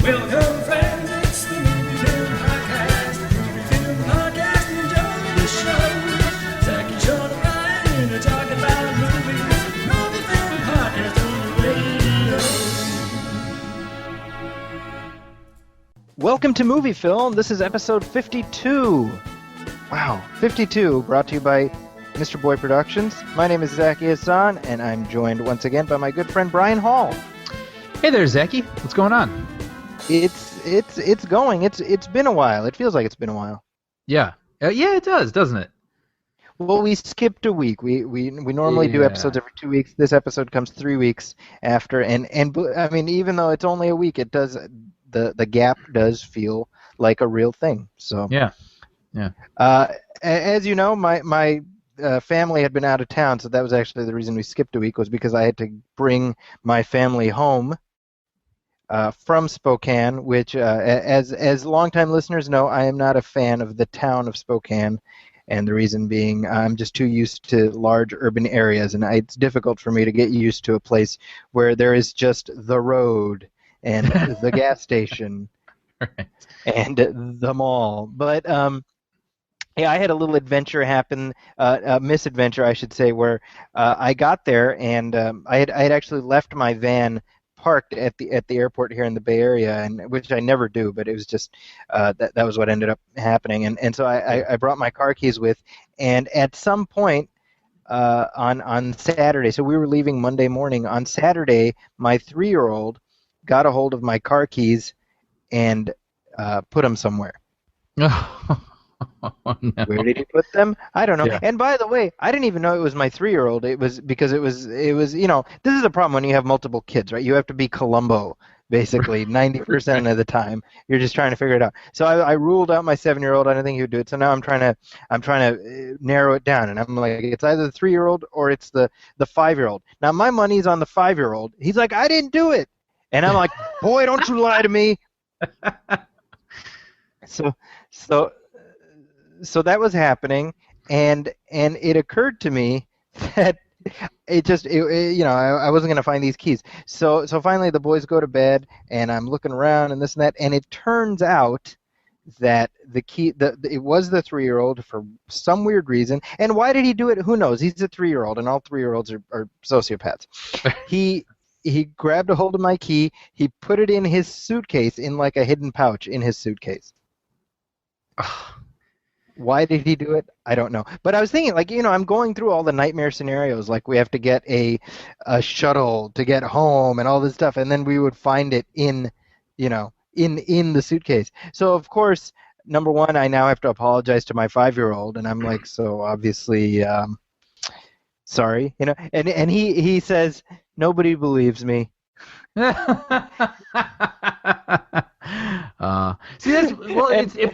Welcome, friends, it's the MovieFilm Podcast. MovieFilm Podcast, enjoy the show. Zaki, Sean, and Ryan are talking about movies. MovieFilm Podcast on the radio. Welcome to MovieFilm. This is episode 52. Wow, 52, brought to you by Mr. Boy Productions. My name is Zaki Hassan, and I'm joined once again by my good friend Brian Hall. Hey there, Zaki. What's going on? It's going. It's been a while. It feels like it's been a while. Yeah. Yeah, it does, doesn't it? Well, we skipped a week. We normally do episodes every 2 weeks. This episode comes 3 weeks after, and I mean, even though it's only a week, it does the gap does feel like a real thing. So yeah. As you know, my family had been out of town, so that was actually the reason we skipped a week, was because I had to bring my family home from Spokane, which, as longtime listeners know, I am not a fan of the town of Spokane, and the reason being I'm just too used to large urban areas, and it's difficult for me to get used to a place where there is just the road and the gas station Right. and the mall. But yeah, I had a little adventure happen, a misadventure, I should say, where I got there and I had actually left my van parked at the airport here in the Bay Area, and which I never do, but it was just that was what ended up happening, and so I brought my car keys with, and at some point on Saturday, so we were leaving Monday morning. On Saturday, my 3-year-old got a hold of my car keys and put them somewhere. Oh, no. Where did he put them? I don't know. Yeah. And by the way, I didn't even know it was my 3-year-old. It was because it was this is a problem when you have multiple kids, right? You have to be Columbo basically 90% of the time. You're just trying to figure it out. So I ruled out my 7-year-old. I didn't think he would do it. So now I'm trying to narrow it down, and I'm like, it's either the 3-year-old or it's the 5-year-old. Now my money's on the 5-year-old. He's like, I didn't do it, and I'm like, boy, don't you lie to me. So that was happening, and it occurred to me that I wasn't going to find these keys. So finally the boys go to bed, and I'm looking around and this and that, and it turns out that the key, it was the 3-year-old for some weird reason. And why did he do it? Who knows? He's a 3-year-old, and all 3-year-olds are sociopaths. He grabbed a hold of my key. He put it in his suitcase, in like a hidden pouch in his suitcase. Why did he do it? I don't know. But I was thinking, I'm going through all the nightmare scenarios, like we have to get a shuttle to get home and all this stuff, and then we would find it in the suitcase. So of course, number one, I now have to apologize to my 5-year-old, and I'm like, so obviously, sorry, and he says, nobody believes me.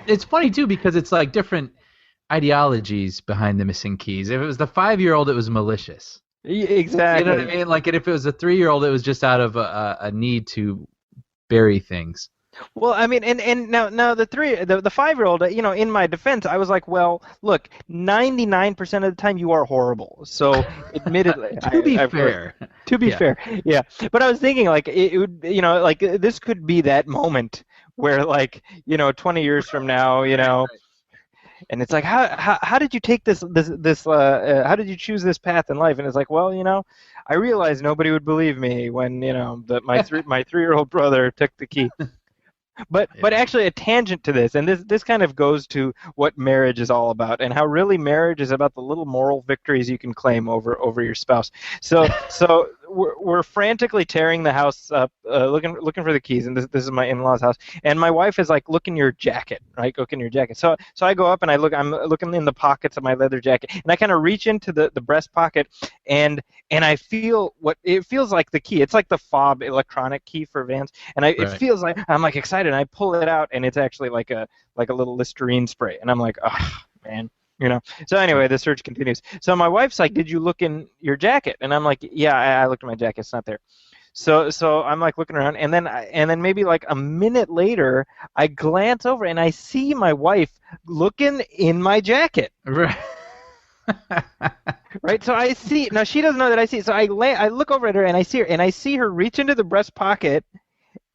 It's funny too, because it's like different ideologies behind the missing keys. If it was the 5-year-old, it was malicious. Exactly. You know what I mean? Like, and if it was a 3-year-old, it was just out of a need to bury things. Well, I mean, and now the 5-year-old, in my defense, I was like, well, look, 99% of the time you are horrible. So, admittedly, to be fair, yeah. But I was thinking, like, it would, this could be that moment where, 20 years from now, and it's like, how did you take this how did you choose this path in life? And it's like, well, I realized nobody would believe me when that my 3-year-old brother took the key. But actually, a tangent to this, and this kind of goes to what marriage is all about, and how really marriage is about the little moral victories you can claim over your spouse. So we're frantically tearing the house up, looking for the keys, and this is my in-laws' house, and my wife is like, look in your jacket, right? Look in your jacket. So I go up and I'm looking in the pockets of my leather jacket, and I kind of reach into the breast pocket, and I feel what it feels like the key. It's like the fob electronic key for vans, and it feels like I'm like excited. And I pull it out, and it's actually like a little Listerine spray, and I'm like, oh man, So anyway, the search continues. So my wife's like, did you look in your jacket? And I'm like, yeah, I looked in my jacket. It's not there. So I'm like looking around, and then maybe like a minute later, I glance over and I see my wife looking in my jacket. Right. Right. So I see. Now she doesn't know that I see. So I look over at her and I see her reach into the breast pocket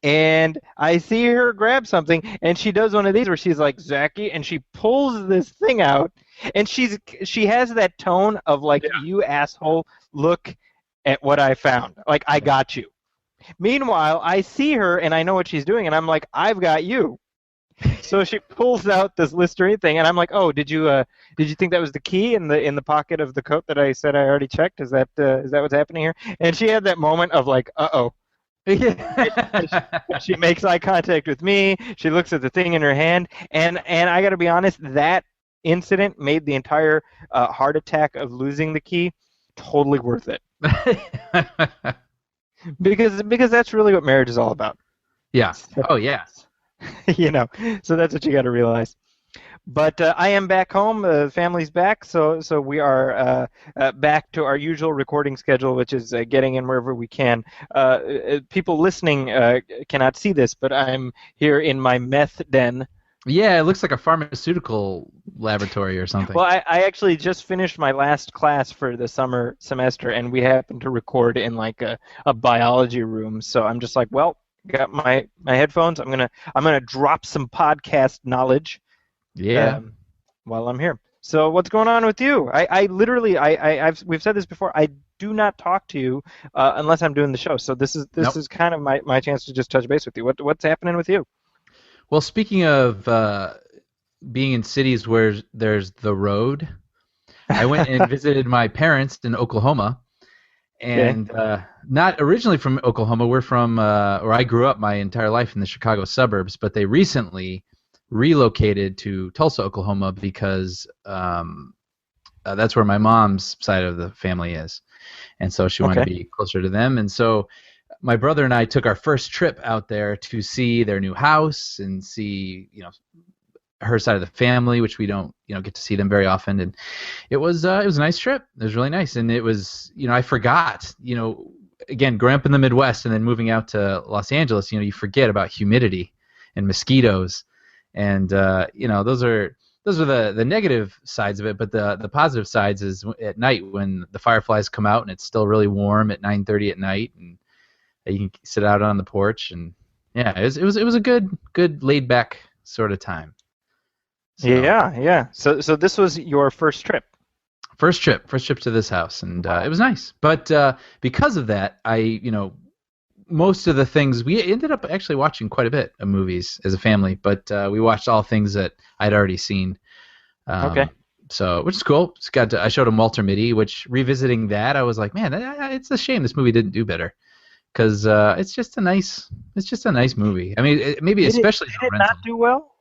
and I see her grab something, and she does one of these where she's like, Zaki, and she pulls this thing out, and she has that tone of like, Yeah. you asshole, look at what I found. Like, I got you. Meanwhile, I see her, and I know what she's doing, and I'm like, I've got you. So she pulls out this Listerine thing, and I'm like, "Oh, did you think that was the key in the pocket of the coat that I said I already checked? Is that what's happening here?" And she had that moment of like, "Uh-oh." She makes eye contact with me. She looks at the thing in her hand, and I got to be honest, that incident made the entire heart attack of losing the key totally worth it. Because that's really what marriage is all about. Yeah. Oh yeah. So that's what you got to realize. But I am back home. Family's back, so we are back to our usual recording schedule, which is getting in wherever we can. People listening cannot see this, but I'm here in my meth den. Yeah, it looks like a pharmaceutical laboratory or something. Well, I actually just finished my last class for the summer semester, and we happened to record in like a biology room. So I'm just like, well, got my headphones. I'm gonna drop some podcast knowledge. Yeah. While I'm here. So what's going on with you? I literally we've said this before. I do not talk to you unless I'm doing the show. So this is kind of my chance to just touch base with you. What's happening with you? Well, speaking of being in cities where there's the road, I went and visited my parents in Oklahoma. And not originally from Oklahoma. We're from, or I grew up my entire life in the Chicago suburbs, but they recently relocated to Tulsa, Oklahoma, because that's where my mom's side of the family is. And so she wanted to be closer to them. And so my brother and I took our first trip out there to see their new house and see, her side of the family, which we don't, get to see them very often. And it was a nice trip. It was really nice. And it was, I forgot, again, growing up in the Midwest and then moving out to Los Angeles, you forget about humidity and mosquitoes. And, those are the negative sides of it. But the positive sides is at night when the fireflies come out and it's still really warm at 9:30 at night, and you can sit out on the porch. And yeah, it was a good laid back sort of time. So, yeah. So this was your first trip. First trip to this house, and it was nice. But because of that, most of the things we ended up actually watching quite a bit of movies as a family. But we watched all things that I'd already seen. So which is cool. I showed him Walter Mitty, which revisiting that, I was like, man, it's a shame this movie didn't do better. Because it's just a nice movie. I mean, maybe especially did it not do well?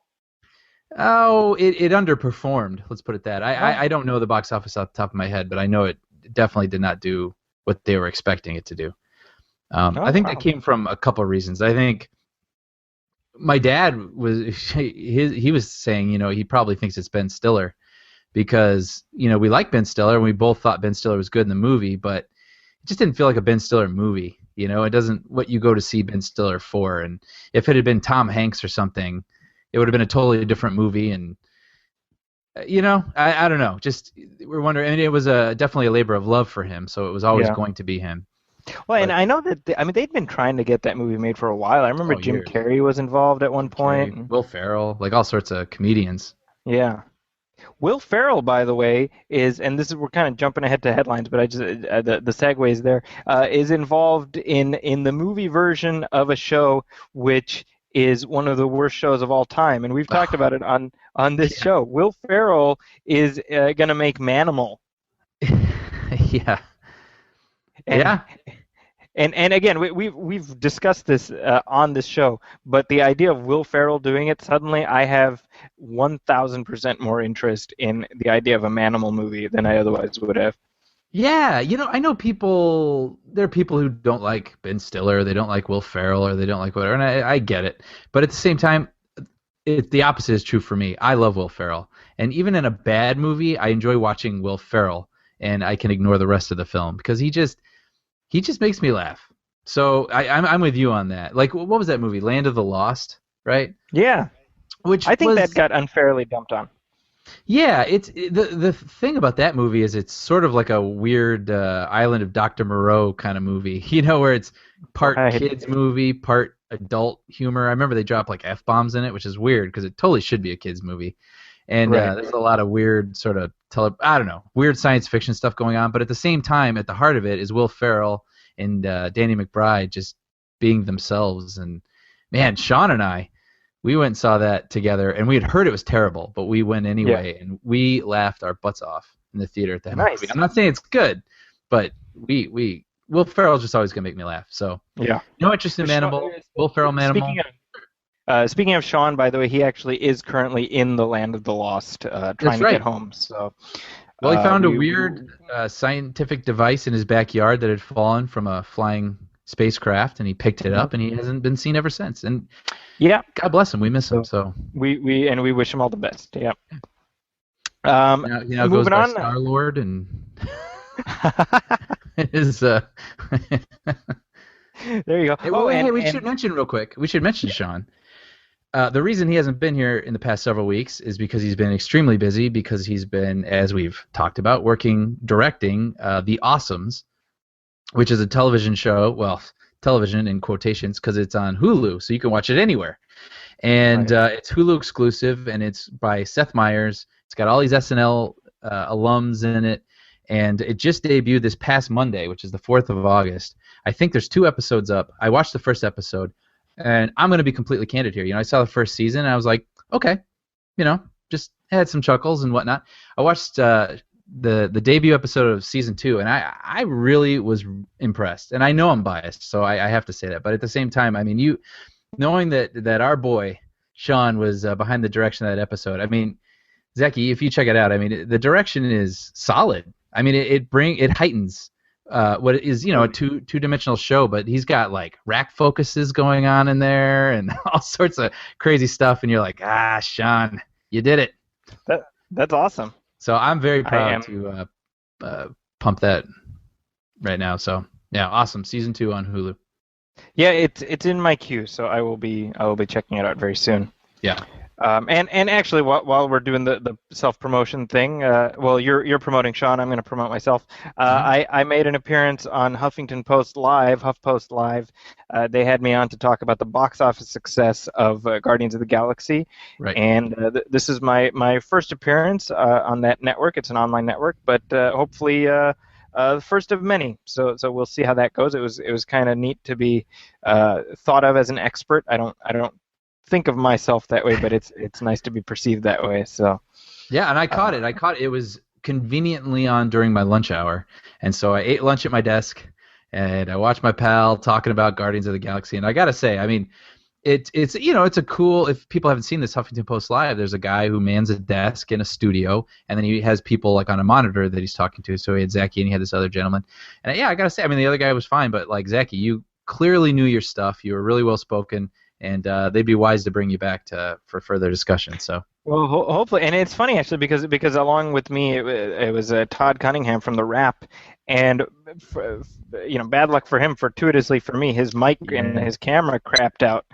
Oh, it underperformed. Let's put it that. I don't know the box office off the top of my head, but I know it definitely did not do what they were expecting it to do. I think that came from a couple of reasons. I think my dad he was saying, he probably thinks it's Ben Stiller because, we like Ben Stiller and we both thought Ben Stiller was good in the movie, but it just didn't feel like a Ben Stiller movie. It doesn't what you go to see Ben Stiller for. And if it had been Tom Hanks or something, it would have been a totally different movie. And I don't know. Just we're wondering. I mean, it was definitely a labor of love for him, so it was always going to be him. Well, and I know that they'd been trying to get that movie made for a while. I remember Jim Carrey was involved at one point. Will Ferrell, like all sorts of comedians. Yeah. Will Ferrell, by the way, we're kind of jumping ahead to headlines, but I just the segue is there. Is involved in the movie version of a show which is one of the worst shows of all time, and we've talked about it on this show. Will Ferrell is going to make Manimal. Yeah. And again, we've discussed this on this show, but the idea of Will Ferrell doing it, suddenly I have 1,000% more interest in the idea of a Manimal movie than I otherwise would have. Yeah, I know there are people who don't like Ben Stiller, they don't like Will Ferrell, or they don't like whatever, and I get it. But at the same time, the opposite is true for me. I love Will Ferrell. And even in a bad movie, I enjoy watching Will Ferrell, and I can ignore the rest of the film because he just makes me laugh. So I'm with you on that. Like, what was that movie? Land of the Lost, right? Yeah. Which I think that got unfairly dumped on. Yeah, it's the thing about that movie is it's sort of like a weird Island of Dr. Moreau kind of movie, where it's part kids movie, part adult humor. I remember they dropped like F-bombs in it, which is weird because it totally should be a kids movie. And Right. there's a lot of weird sort of weird science fiction stuff going on. But at the same time, at the heart of it is Will Ferrell and Danny McBride just being themselves. And man, Sean and I, we went and saw that together, and we had heard it was terrible, but we went anyway, and we laughed our butts off in the theater at that Nice. movie. I'm not saying it's good, but Will Ferrell's just always gonna make me laugh. So Yeah. no interest in Manimal. Will Ferrell Manimal. Speaking of Sean, by the way, he actually is currently in the Land of the Lost, trying to right. get home. So, Well, he found a weird scientific device in his backyard that had fallen from a flying spacecraft, and he picked it up, and he hasn't been seen ever since. And yeah, God bless him, we miss him. So we wish him all the best. Yeah. now goes Moving by on. Star-Lord and his. There you go. Hey, we should mention real quick. We should mention Sean. The reason he hasn't been here in the past several weeks is because he's been extremely busy because he's been, as we've talked about, directing The Awesomes, which is a television show, well, television in quotations because it's on Hulu, so you can watch it anywhere. And it's Hulu exclusive, and it's by Seth Meyers. It's got all these SNL alums in it, and it just debuted this past Monday, which is the 4th of August. I think there's 2 episodes up. I watched the first episode. And I'm going to be completely candid here. You know, I saw the first season, and I was like, okay, you know, just had some chuckles and whatnot. I watched the debut episode of season 2, and I really was impressed. And I know I'm biased, so I have to say that. But at the same time, I mean, knowing that our boy Sean was behind the direction of that episode. I mean, Zaki, if you check it out, I mean, the direction is solid. I mean, it heightens. What is, you know, a two-dimensional show, but he's got like rack focuses going on in there and all sorts of crazy stuff, and you're like, Sean, you did it. That's awesome. So I'm very proud to pump that right now. So yeah, awesome. Season 2 on Hulu. Yeah, it's in my queue, so I will be checking it out very soon. Yeah. And actually, while we're doing the self-promotion thing, well, you're promoting Sean. I'm going to promote myself. I made an appearance on HuffPost Live. They had me on to talk about the box office success of Guardians of the Galaxy. Right. And this is my first appearance on that network. It's an online network, but hopefully the first of many. So we'll see how that goes. It was kind of neat to be thought of as an expert. I don't think of myself that way, but it's nice to be perceived that way. So yeah, and I caught it. It was conveniently on during my lunch hour, and so I ate lunch at my desk, and I watched my pal talking about Guardians of the Galaxy. And I gotta say, I mean, it's you know, it's a cool. If people haven't seen this Huffington Post Live, there's a guy who mans a desk in a studio, and then he has people like on a monitor that he's talking to. So he had Zaki, and he had this other gentleman. And yeah, I gotta say, I mean, the other guy was fine, but like Zaki, you clearly knew your stuff. You were really well spoken. And they'd be wise to bring you back for further discussion. So well, hopefully, and it's funny actually because along with me it was Todd Cunningham from The Wrap, and bad luck for him. Fortuitously for me, his mic and his camera crapped out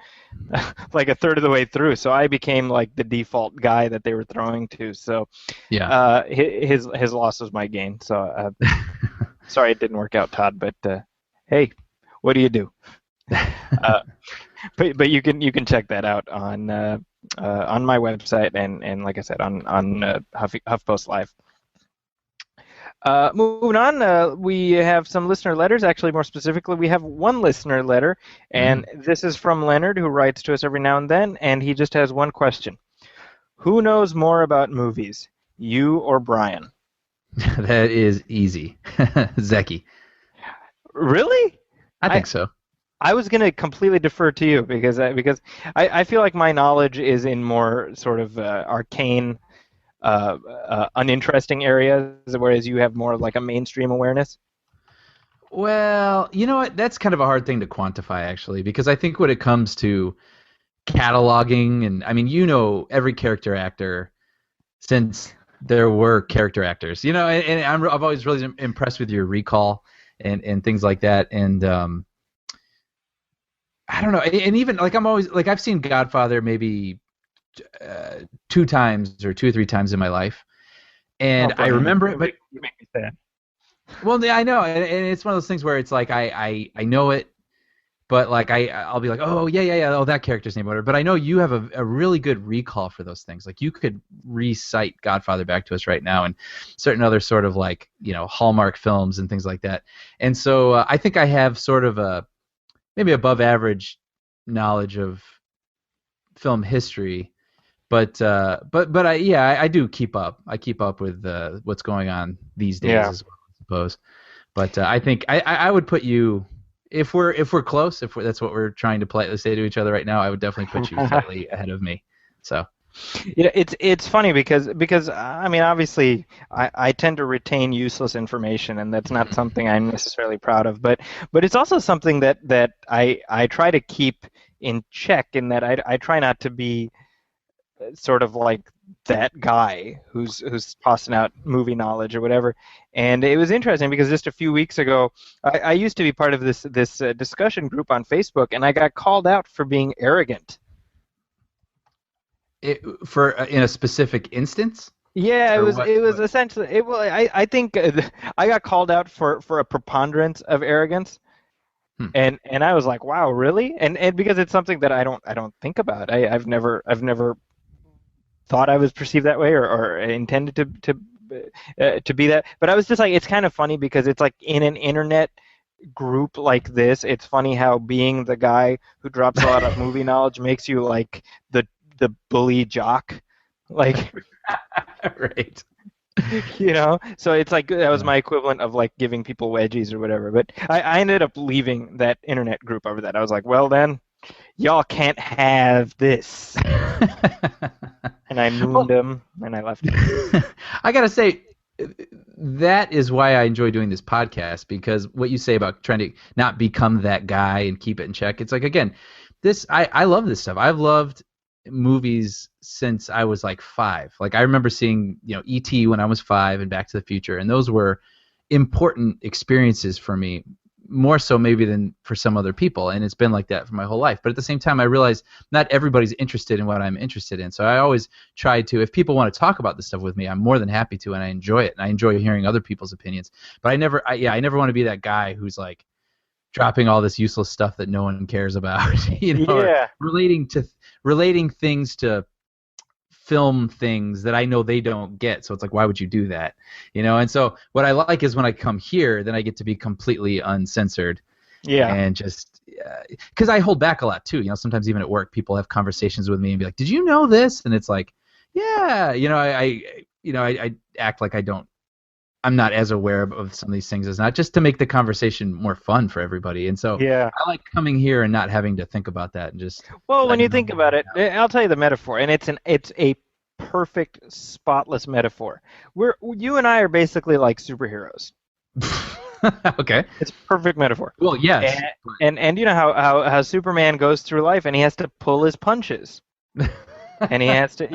like a third of the way through, so I became like the default guy that they were throwing to. So yeah, his loss was my gain. So sorry it didn't work out, Todd. But hey, what do you do? But you can check that out on my website and like I said on HuffPost Live. Moving on, we have some listener letters. Actually, more specifically, we have one listener letter, and this is from Leonard, who writes to us every now and then, and he just has one question: who knows more about movies, you or Brian? That is easy. Zeki. Really? I think so. I was going to completely defer to you because I feel like my knowledge is in more sort of arcane, uninteresting areas, whereas you have more of like a mainstream awareness. Well, you know what? That's kind of a hard thing to quantify, actually, because I think when it comes to cataloging, and I mean, you know, every character actor since there were character actors, you know, and I've always really impressed with your recall and things like that, and I don't know, and even like I'm always like I've seen Godfather maybe 2 times or 2 or 3 times in my life, and I remember it. But you make me sad. Well, I know, and it's one of those things where it's like I know it, but like I'll be like, oh yeah, oh that character's name, whatever. But I know you have a really good recall for those things. Like you could recite Godfather back to us right now, and certain other sort of like Hallmark films and things like that. And so I think I have sort of a maybe above average knowledge of film history. But I do keep up. I keep up with what's going on these days as well, I suppose. But I think I would put you, if we're close, that's what we're trying to politely say to each other right now, I would definitely put you slightly ahead of me. So. It's funny because I mean obviously I tend to retain useless information, and that's not something I'm necessarily proud of, but it's also something that I try to keep in check, in that I try not to be sort of like that guy who's tossing out movie knowledge or whatever. And it was interesting because just a few weeks ago I used to be part of this discussion group on Facebook, and I got called out for being arrogant. In a specific instance? Yeah, it was essentially I think I got called out for a preponderance of arrogance. And I was like, wow, really? And because it's something that I don't think about. I've never thought I was perceived that way or intended to be that. But I was just like, it's kind of funny because it's like in an internet group like this, it's funny how being the guy who drops a lot of movie knowledge makes you like the bully jock, like right. So it's like that was my equivalent of like giving people wedgies or whatever. But I ended up leaving that internet group over that. I was like, well then, y'all can't have this. And I mooned them and I left. I gotta say, that is why I enjoy doing this podcast, because what you say about trying to not become that guy and keep it in check, it's like, again, I love this stuff. I've loved movies since I was like 5. Like I remember seeing E.T. when I was 5 and Back to the Future, and those were important experiences for me, more so maybe than for some other people, and it's been like that for my whole life. But at the same time, I realize not everybody's interested in what I'm interested in, so I always try to, if people want to talk about this stuff with me, I'm more than happy to, and I enjoy it, and I enjoy hearing other people's opinions. But I never want to be that guy who's like dropping all this useless stuff that no one cares about, relating things to film things that I know they don't get. So it's like, why would you do that? And so what I like is when I come here, then I get to be completely uncensored. Yeah. And just because I hold back a lot too. Sometimes even at work, people have conversations with me and be like, "Did you know this?" And it's like, yeah, I act like I'm not as aware of some of these things as not, just to make the conversation more fun for everybody. And so I like coming here and not having to think about that and just. Well, when you think about it, I'll tell you the metaphor, and it's a perfect, spotless metaphor. You and I are basically like superheroes. Okay. It's a perfect metaphor. Well, yes. And you know how Superman goes through life and he has to pull his punches. And he has to,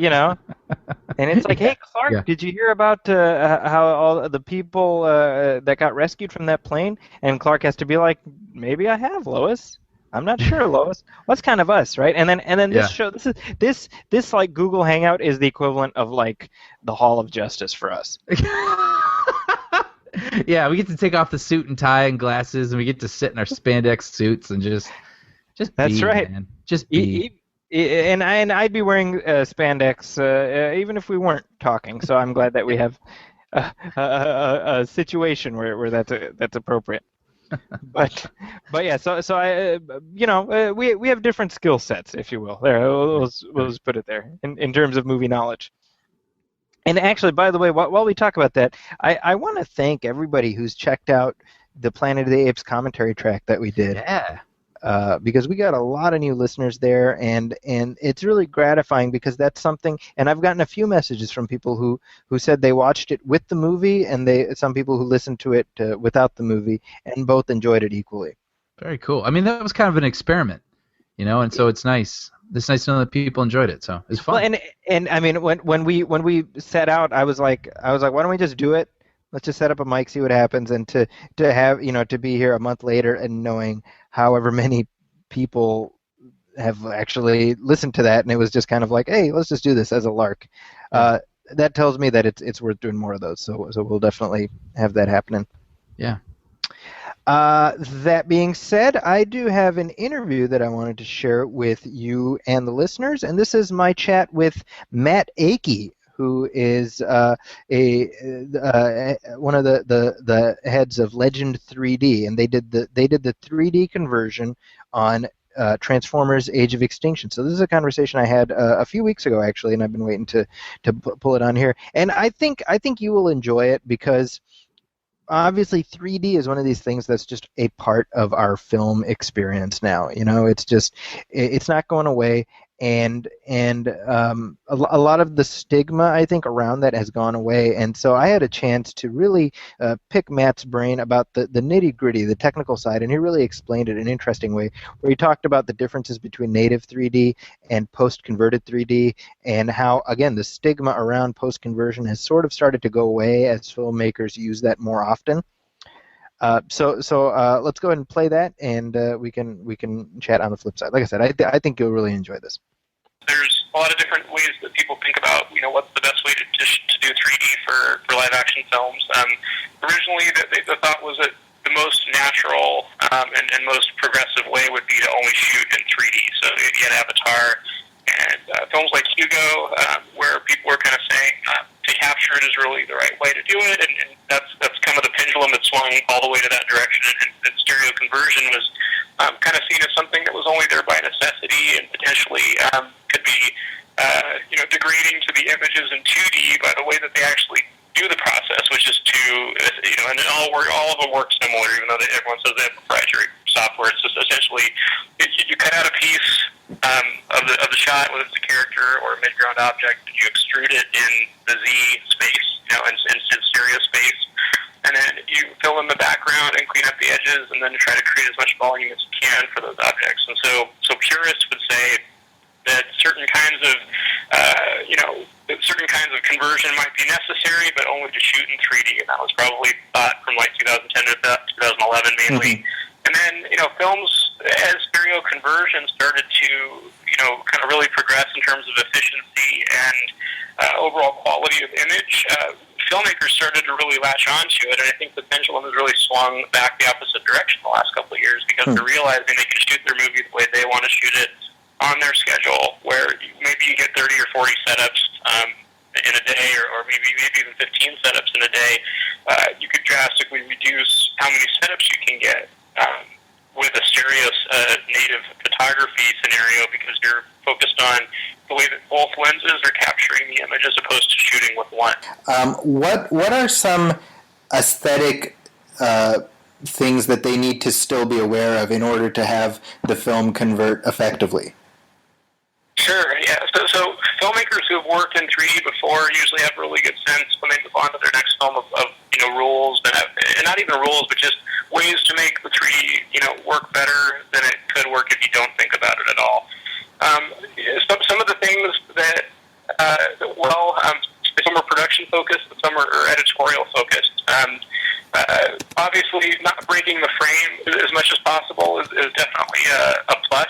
and it's like, hey, Clark, did you hear about how all the people that got rescued from that plane? And Clark has to be like, maybe I have, Lois. I'm not sure, Lois. Well, that's kind of us, right? And then this show, this like Google Hangout is the equivalent of like the Hall of Justice for us. Yeah, we get to take off the suit and tie and glasses, and we get to sit in our spandex suits and just that's be, right, man. Just be. And I'd be wearing spandex even if we weren't talking. So I'm glad that we have a situation where that's appropriate. But yeah, so I we have different skill sets, if you will. There, we'll just put it there in terms of movie knowledge. And actually, by the way, while we talk about that, I want to thank everybody who's checked out the Planet of the Apes commentary track that we did. Yeah. Because we got a lot of new listeners there, and it's really gratifying because that's something. And I've gotten a few messages from people who said they watched it with the movie, and some people who listened to it without the movie, and both enjoyed it equally. Very cool. I mean, that was kind of an experiment, and so it's nice. It's nice to know that people enjoyed it. So it's fun. Well, and I mean, when we set out, I was like, why don't we just do it? Let's just set up a mic, see what happens, and to have to be here a month later and knowing however many people have actually listened to that, and it was just kind of like, hey, let's just do this as a lark. That tells me that it's worth doing more of those. So we'll definitely have that happening. Yeah. That being said, I do have an interview that I wanted to share with you and the listeners, and this is my chat with Matt Akey, who is one of the heads of Legend 3D, and they did the 3D conversion on Transformers: Age of Extinction. So this is a conversation I had a few weeks ago, actually, and I've been waiting to pull it on here. And I think you will enjoy it because obviously 3D is one of these things that's just a part of our film experience now. You know, it's not going away, and a lot of the stigma, I think, around that has gone away. And so I had a chance to really pick Matt's brain about the nitty-gritty, the technical side, and he really explained it in an interesting way, where he talked about the differences between native 3D and post-converted 3D, and how, again, the stigma around post-conversion has sort of started to go away as filmmakers use that more often. So let's go ahead and play that, and we can chat on the flip side. Like I said, I think you'll really enjoy this. There's a lot of different ways that people think about, what's the best way to do 3D for live action films. Originally, the thought was that the most natural and most progressive way would be to only shoot in 3D. So you had Avatar and films like Hugo, where people were kind of saying to capture it is really the right way to do it, and that's kind of the pendulum that swung all the way to that direction. And stereo conversion was kind of seen as something that was only there by necessity and potentially could be degrading to the images in 2D by the way that they actually do the process, which is and all of them work similar, even though everyone says they have proprietary software. It's just essentially you cut out a piece of the shot, whether it's a character or a mid-ground object, and you extrude it in the Z space, in stereo space, and then you fill in the background and clean up the edges, and then try to create as much volume as you can for those objects. And so purists would say that certain kinds of conversion might be necessary, but only to shoot in 3D, and that was probably thought from like 2010 to 2011 mainly. Mm-hmm. And then films as stereo conversion started to kind of really progress in terms of efficiency and overall quality of image. Filmmakers started to really latch onto it, and I think the pendulum has really swung back the opposite direction the last couple of years because they're realizing they can shoot their movie the way they want to shoot it on their schedule, where maybe you get 30 or 40 setups in a day, or maybe even 15 setups in a day. You could drastically reduce how many setups you can get with a stereo native photography scenario because you're focused on the way that both lenses are capturing the image as opposed to shooting with one. What are some aesthetic things that they need to still be aware of in order to have the film convert effectively? Sure, yeah. So filmmakers who have worked in 3D before usually have a really good sense when they move on to their next film of rules, and not even rules, but just ways to make the 3D work better than it could work if you don't think about it at all. Some of the things that some are production focused, and some are editorial focused. Obviously, not breaking the frame as much as possible is definitely a plus.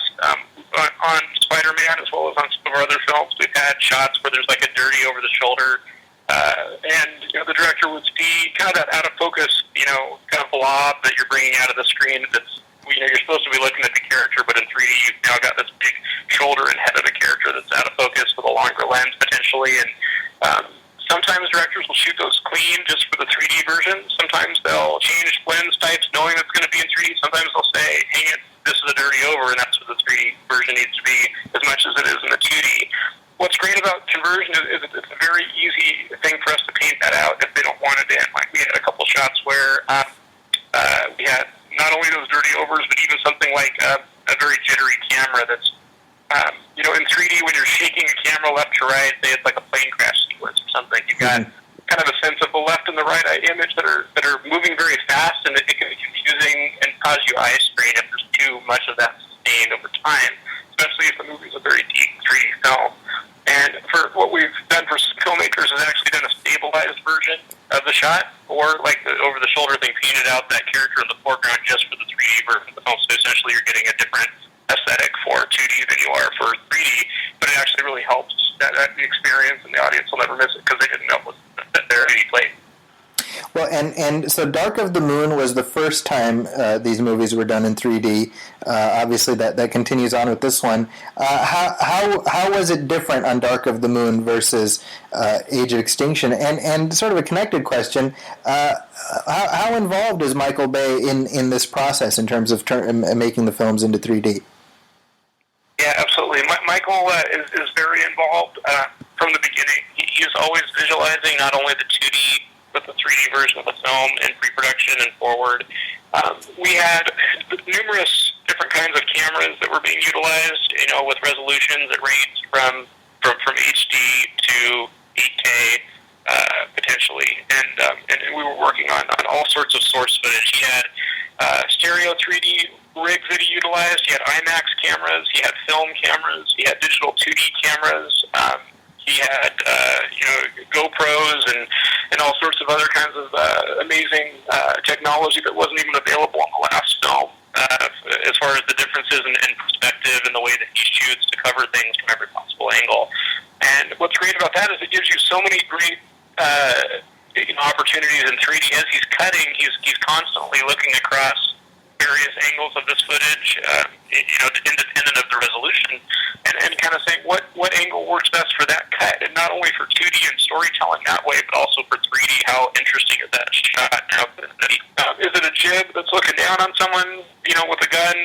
On Spider-Man, as well as on some of our other films, we've had shots where there's like a dirty over the shoulder, and the director would see kind of that out of focus, kind of blob that you're bringing out of the screen. That's you're supposed to be looking at the character, but in 3D you've now got this big shoulder and head of the character that's out of focus with a longer lens potentially. And sometimes directors will shoot those clean just for the 3D version. Sometimes they'll change lens types knowing it's going to be in 3D. Sometimes they'll say, hey, this is a dirty over, and that's what the 3D version needs to be as much as it is in the 2D. What's great about conversion is it's a very easy thing for us to paint that out if they don't want it in. Like we had a couple shots where we had not only those dirty overs, but even something like a very jittery camera that's, in 3D when you're shaking a camera left to right, say it's like a plane crash sequence or something, you've got kind of a sense of the left and the right eye image that are moving very fast, and it can be confusing and cause you eye strain if there's too much of that sustained over time, especially if the movie's a very deep 3D film. And for what we've done for filmmakers is actually done a stabilized version of the shot, or like the over-the-shoulder thing, painted out that character in the foreground just for the 3D version of the film. So essentially you're getting a different aesthetic for 2D than you are for 3D, but it actually really helps that the experience, and the audience will never miss it because they didn't know what there he played. Well, and so Dark of the Moon was the first time these movies were done in 3D. Obviously, that continues on with this one. How was it different on Dark of the Moon versus Age of Extinction? And sort of a connected question: how involved is Michael Bay in this process in terms of making the films into 3D? Yeah, absolutely. Michael is very involved from the beginning. He's always visualizing not only the 2D but the 3D version of the film in pre-production and forward. We had numerous different kinds of cameras that were being utilized, with resolutions that ranged from HD to 8K potentially, and we were working on all sorts of source footage. He had stereo 3D rigs that he utilized. He had IMAX cameras. He had film cameras. He had digital 2D cameras. He had GoPros and all sorts of other kinds of amazing technology that wasn't even available in the last film. As far as the differences in perspective and the way that he shoots to cover things from every possible angle. And what's great about that is it gives you so many great opportunities in 3D. As he's cutting, he's constantly looking across various angles of this footage, independent of the resolution, and kind of saying what angle works best for that cut, and not only for 2D and storytelling that way, but also for 3D. How interesting is that shot? Is it a jib that's looking down on someone, with a gun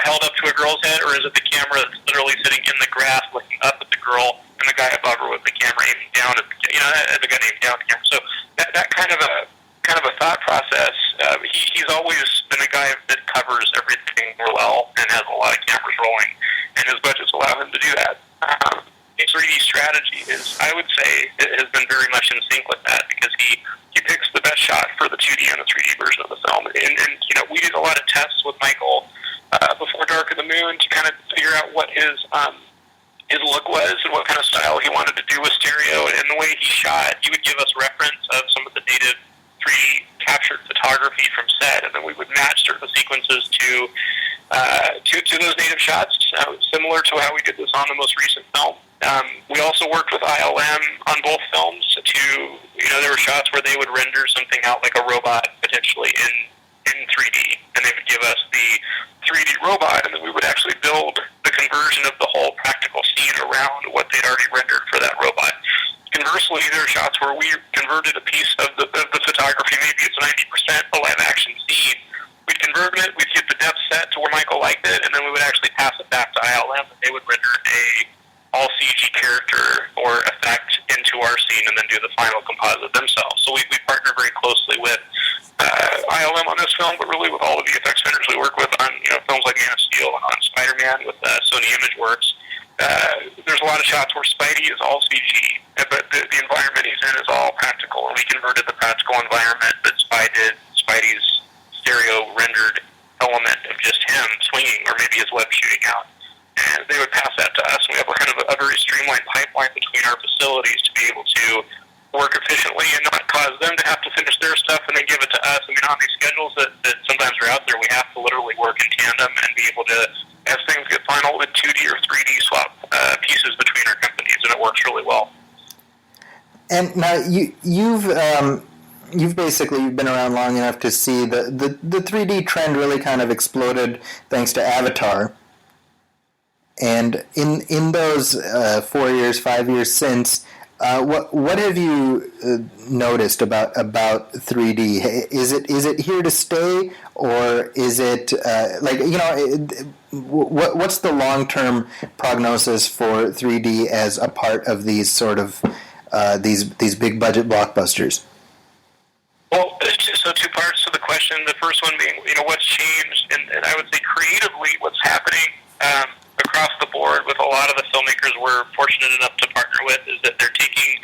held up to a girl's head, or is it the camera that's literally sitting in the grass looking up at the girl, and the guy above her with the camera aiming down at the gun aiming down at the camera? So that kind of a thought process. He's always been a guy that covers everything well and has a lot of cameras rolling, and his budgets allow him to do that. His 3D strategy I would say, has been very much in sync with that, because he picks the best shot for the 2D and the 3D version of the film. And we did a lot of tests with Michael before Dark of the Moon to kind of figure out what his look was and what kind of style he wanted to do with stereo. And the way he shot, he would give us reference of some of the native 3D captured photography from set, and then we would match certain sequences to those native shots, similar to how we did this on the most recent film. We also worked with ILM on both films there were shots where they would render something out like a robot potentially in 3D, and they would give us the 3D robot, and then we would actually build the conversion of the whole practical scene around what they'd already rendered for that robot. Conversely, there are shots where we converted a piece of the photography, maybe it's 90% a live action scene. We'd convert it, we'd get the depth set to where Michael liked it, and then we would actually pass it back to ILM, and they would render a all CG character or effect into our scene and then do the final composite themselves. So we partner very closely with ILM on this film, but really with all the VFX vendors we work with on films like Man of Steel and on Spider-Man with Sony ImageWorks. There's a lot of shots where Spidey is all CG, but the environment he's in is all practical, and we converted the practical environment that Spidey's stereo rendered element of just him swinging or maybe his web shooting out. And they would pass that to us, and we have a very streamlined pipeline between our facilities to be able to work efficiently and not cause them to have to finish their stuff and then give it to us. I mean, on these schedules that sometimes are out there, we have to literally work in tandem and be able to, as things get final, with 2D or 3D swap pieces between our companies, and it works really well. And now you've basically been around long enough to see the 3D trend really kind of exploded thanks to Avatar. And in those 4 years, 5 years since, what have you noticed about 3D? Is it here to stay, or is it what's the long-term prognosis for 3D as a part of these sort of these big budget blockbusters? Well, so two parts to the question. The first one being, what's changed, and I would say creatively, what's happening across the board with a lot of the filmmakers we're fortunate enough to partner with is that they're taking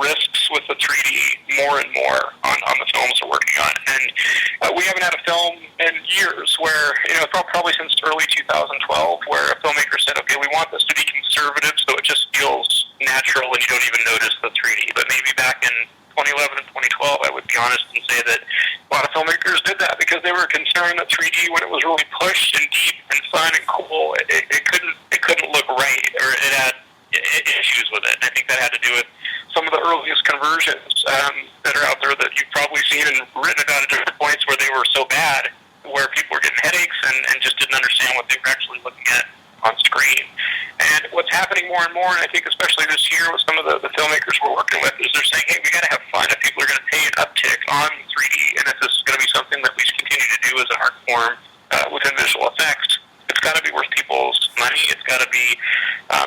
risks with the 3D more and more on the films we're working on. And we haven't had a film in years where, probably since early 2012, where a filmmaker said, okay, we want this to be conservative so it just feels natural and you don't even notice the 3D. But maybe back in 2011 and 2012, I would be honest and say that a lot of filmmakers did that because they were concerned that 3D, when it was really pushed and deep and fun and cool, it couldn't look right, or it had issues with it. And I think that had to do with some of the earliest conversions. that are out there that you've probably seen and written about at different points where they were so bad, where people were getting headaches and just didn't understand what they were actually looking at on screen. And what's happening more and more, and I think especially this year with some of the filmmakers we're working with, is they're saying, hey, we got to have fun. If people are going to pay an uptick on 3D, and if this is going to be something that we continue to do as an art form within visual effects, it's got to be worth people's money. It's got to be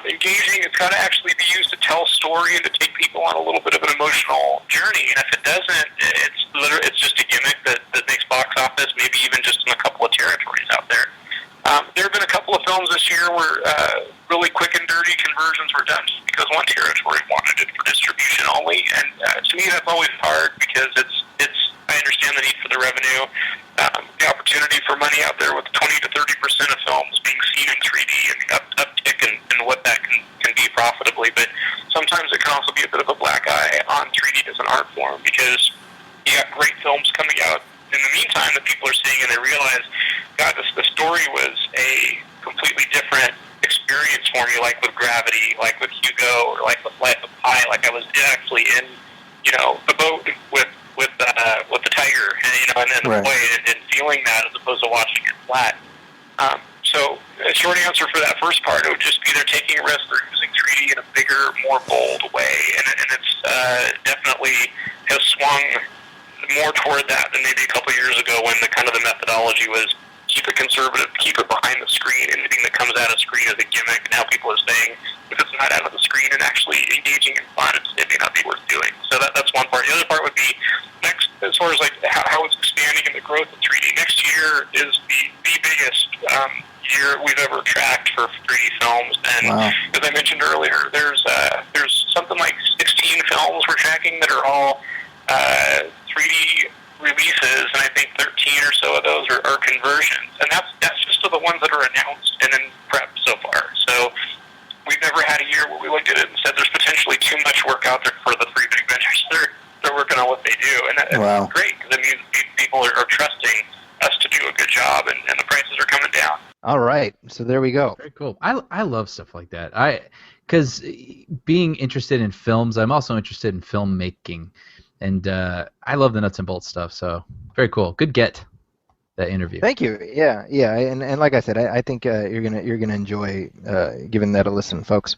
engaging. It's got to actually be used to tell a story and to take people on a little bit of an emotional journey. And if it doesn't, it's just a gimmick that makes box office, maybe even just in a couple of territories out there. There have been a couple of films this year where really quick and dirty conversions were done just because one territory wanted it for distribution only. And to me, that's always hard because I understand the need for the revenue, the opportunity for money out there with 20 to 30% of films being seen in 3D and the uptick and what that can be profitably. But sometimes it can also be a bit of a black eye on 3D as an art form because you got great films coming out in the meantime that people are seeing and they realize, God, the story was a completely different experience for me, like with Gravity, like with Hugo, or like with Life of Pi. Like I was actually in, the boat with the tiger, and then the boy, and feeling that as opposed to watching it flat. So a short answer for that first part, it would just be they're taking a risk, they're using 3D in a bigger, more bold way, and it's definitely has swung more toward that than maybe a couple of years ago when the methodology was keep it conservative, keep it behind the screen. Anything that comes out of screen is a gimmick. Now people are saying if it's not out of the screen and actually engaging and fun, it may not be worth doing. So that's one part. The other part would be next, as far as like how it's expanding and the growth of 3D. Next year is the biggest year we've ever tracked for 3D films. And as I mentioned earlier, there's something like 16 films we're tracking that are all 3D releases, and I think 13 or so of those are conversions, and that's just the ones that are announced and in prep so far. So we've never had a year where we looked at it and said there's potentially too much work out there for the three big vendors. They're working on what they do, and that's great because it means people are trusting us to do a good job, and the prices are coming down. All right, so there we go. Very cool. I love stuff like that. Because being interested in films, I'm also interested in filmmaking. And I love the nuts and bolts stuff, so very cool. Good get, that interview. Thank you. Yeah, and like I said, I think you're gonna enjoy giving that a listen, folks.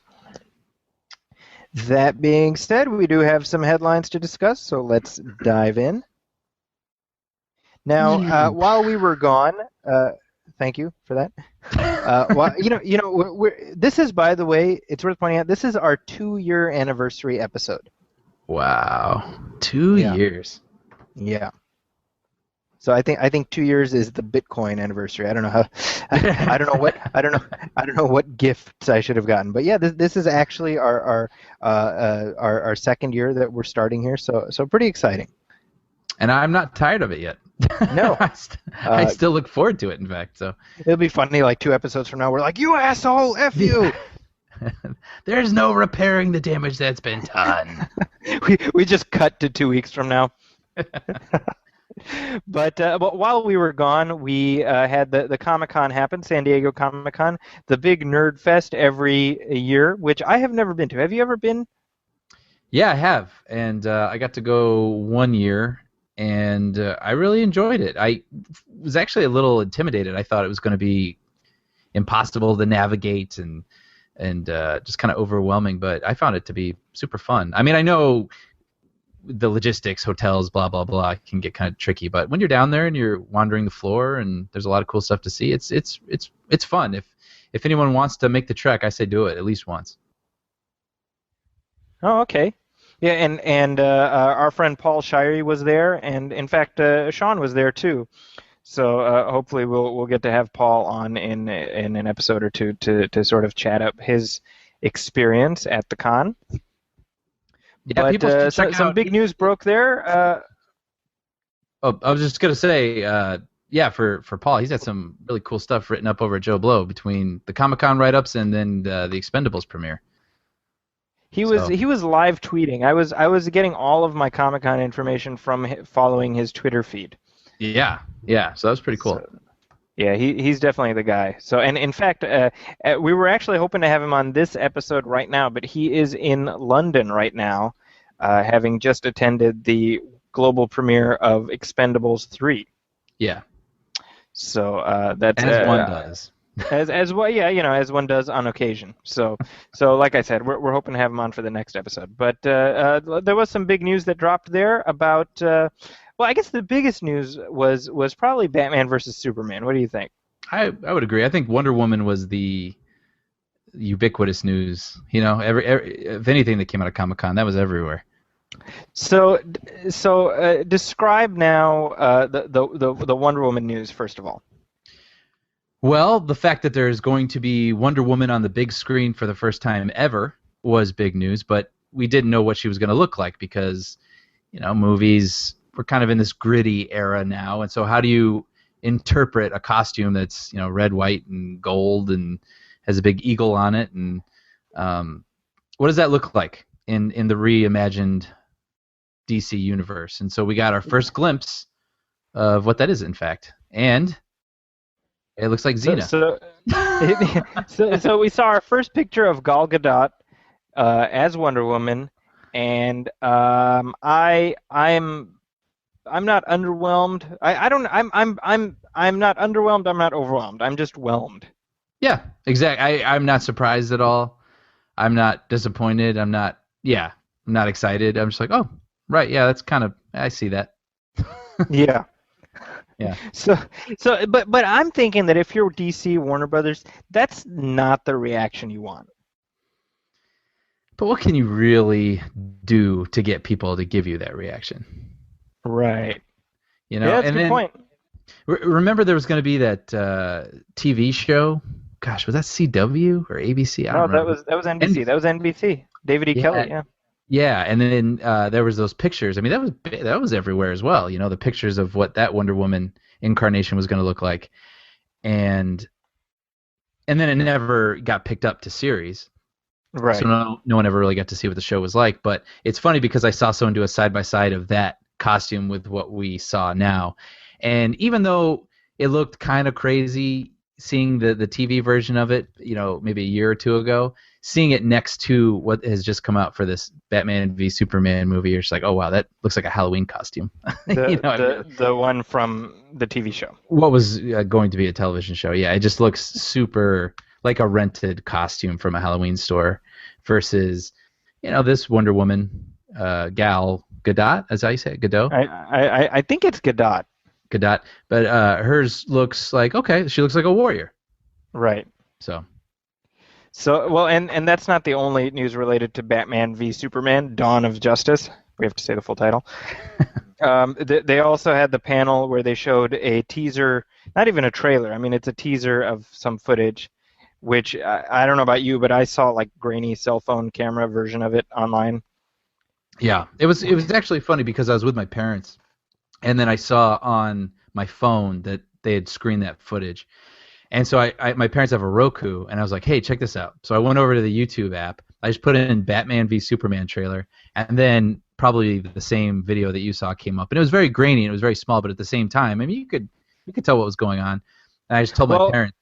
That being said, we do have some headlines to discuss, so let's dive in. Now, while we were gone, thank you for that. This is, by the way, it's worth pointing out, this is our 2-year anniversary episode. Wow, 2 years. Yeah. So I think 2 years is the Bitcoin anniversary. I don't know how. I don't know what gifts I should have gotten. But yeah, this is actually our second year that we're starting here. So pretty exciting. And I'm not tired of it yet. No. I still look forward to it. In fact, so it'll be funny. Like 2 episodes from now, we're like, "You asshole, f you." There's no repairing the damage that's been done. we just cut to 2 weeks from now. But while we were gone, we had the Comic-Con happen, San Diego Comic-Con, the big nerd fest every year, which I have never been to. Have you ever been? Yeah, I have, and I got to go 1 year, and I really enjoyed it. I was actually a little intimidated. I thought it was going to be impossible to navigate and just kind of overwhelming, but I found it to be super fun. I mean, I know the logistics, hotels, blah, blah, blah, can get kind of tricky, but when you're down there and you're wandering the floor and there's a lot of cool stuff to see, it's fun. If anyone wants to make the trek, I say do it at least once. Oh, okay. Yeah, and our friend Paul Shirey was there, and in fact, Sean was there too. So hopefully we'll get to have Paul on in an episode or two to sort of chat up his experience at the con. Yeah, but people should check some out. big news broke there. I was just gonna say, for Paul, he's had some really cool stuff written up over at Joe Blow between the Comic-Con write-ups and then the Expendables premiere. He was live tweeting. I was getting all of my Comic-Con information from following his Twitter feed. Yeah. So that was pretty cool. So, yeah, he's definitely the guy. So, and in fact, we were actually hoping to have him on this episode right now, but he is in London right now, having just attended the global premiere of Expendables 3. Yeah. So that's As one does. as well, yeah, as one does on occasion. So like I said, we're hoping to have him on for the next episode. But there was some big news that dropped there about. Well, I guess the biggest news was probably Batman versus Superman. What do you think? I would agree. I think Wonder Woman was the ubiquitous news. Every if anything that came out of Comic-Con, that was everywhere. So describe now the Wonder Woman news first of all. Well, the fact that there's going to be Wonder Woman on the big screen for the first time ever was big news, but we didn't know what she was going to look like because, movies we're kind of in this gritty era now, and so how do you interpret a costume that's red, white, and gold and has a big eagle on it, and what does that look like in the reimagined DC universe? And so we got our first glimpse of what that is, in fact, and it looks like Xena. So we saw our first picture of Gal Gadot as Wonder Woman, and I'm not underwhelmed. I'm not underwhelmed. I'm not overwhelmed. I'm just whelmed. Yeah, exactly. I'm not surprised at all. I'm not disappointed. I'm not excited. I'm just like, oh, right, yeah, that's kind of, I see that. Yeah. Yeah. But I'm thinking that if you're DC, Warner Brothers, that's not the reaction you want. But what can you really do to get people to give you that reaction? Right. Yeah, that's a good point. Remember there was going to be that TV show? Gosh, was that CW or ABC? I don't remember. that was NBC. That was NBC. David E. Kelly, yeah. Yeah, and then there was those pictures. I mean, that was everywhere as well. The pictures of what that Wonder Woman incarnation was going to look like, and then it never got picked up to series. Right. So no one ever really got to see what the show was like. But it's funny because I saw someone do a side by side of that costume with what we saw now, and even though it looked kind of crazy seeing the TV version of it, maybe a year or two ago, seeing it next to what has just come out for this Batman v Superman movie, you're just like, oh wow, that looks like a Halloween costume. The one from the TV show. What was going to be a television show? Yeah, it just looks super like a rented costume from a Halloween store, versus this Wonder Woman, Gal Gadot, as I say, Gadot. I think it's Gadot. Gadot, but hers looks like, okay, she looks like a warrior. Right. So well, and that's not the only news related to Batman v Superman: Dawn of Justice. We have to say the full title. They also had the panel where they showed a teaser, not even a trailer. I mean, it's a teaser of some footage, which I don't know about you, but I saw like grainy cell phone camera version of it online. Yeah, it was actually funny because I was with my parents, and then I saw on my phone that they had screened that footage. And so my parents have a Roku, and I was like, hey, check this out. So I went over to the YouTube app. I just put in Batman v Superman trailer, and then probably the same video that you saw came up. And it was very grainy, and it was very small, but at the same time, I mean, you could tell what was going on. And I just told my parents,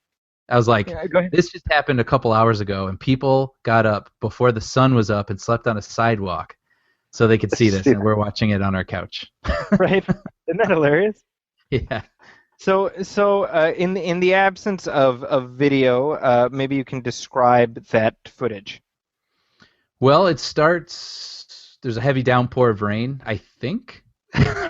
I was like, this just happened a couple hours ago, and people got up before the sun was up and slept on a sidewalk so they could see this, and we're watching it on our couch. Right? Isn't that hilarious? Yeah. So in the absence of video, maybe you can describe that footage. Well, it starts. There's a heavy downpour of rain, I think,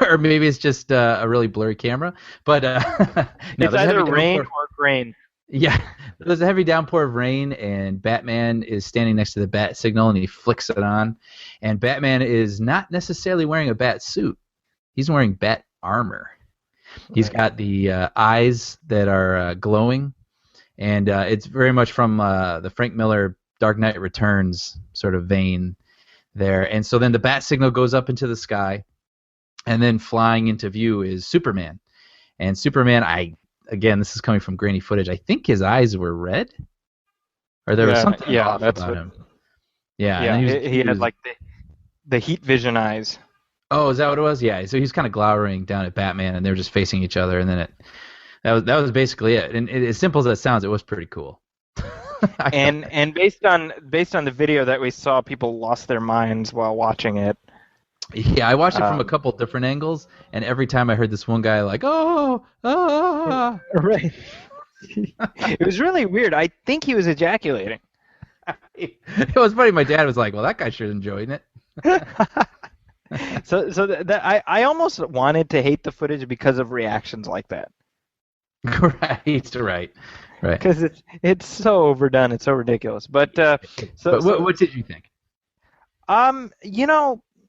or maybe it's just a really blurry camera. But no, it's either rain or grain. Yeah, there's a heavy downpour of rain, and Batman is standing next to the bat signal, and he flicks it on. And Batman is not necessarily wearing a bat suit; he's wearing bat armor. He's got the eyes that are glowing, and it's very much from the Frank Miller Dark Knight Returns sort of vein there. And so then the bat signal goes up into the sky, and then flying into view is Superman. And Superman, again, this is coming from grainy footage, I think his eyes were red? Or there was something off about him. Yeah, and he had like the heat vision eyes. Oh, is that what it was? Yeah. So he's kind of glowering down at Batman, and they're just facing each other, and then that was basically it. And as simple as that sounds, it was pretty cool. and based on the video that we saw, people lost their minds while watching it. Yeah, I watched it from a couple different angles, and every time I heard this one guy like, "Oh, ah." Right. It was really weird. I think he was ejaculating. It was funny. My dad was like, "Well, that guy sure enjoying it." So I almost wanted to hate the footage because of reactions like that. Right. Because it's so overdone, it's so ridiculous. But what did you think?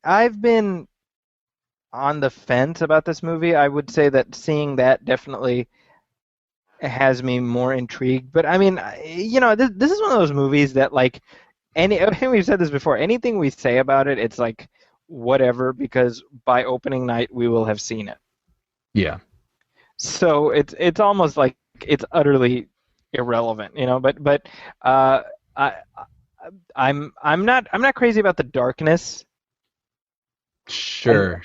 I've been on the fence about this movie. I would say that seeing that definitely has me more intrigued. But I mean, this is one of those movies that like we've said this before. Anything we say about it, it's like whatever, because by opening night we will have seen it. Yeah. So it's almost like it's utterly irrelevant, But I'm not crazy about the darkness. Sure.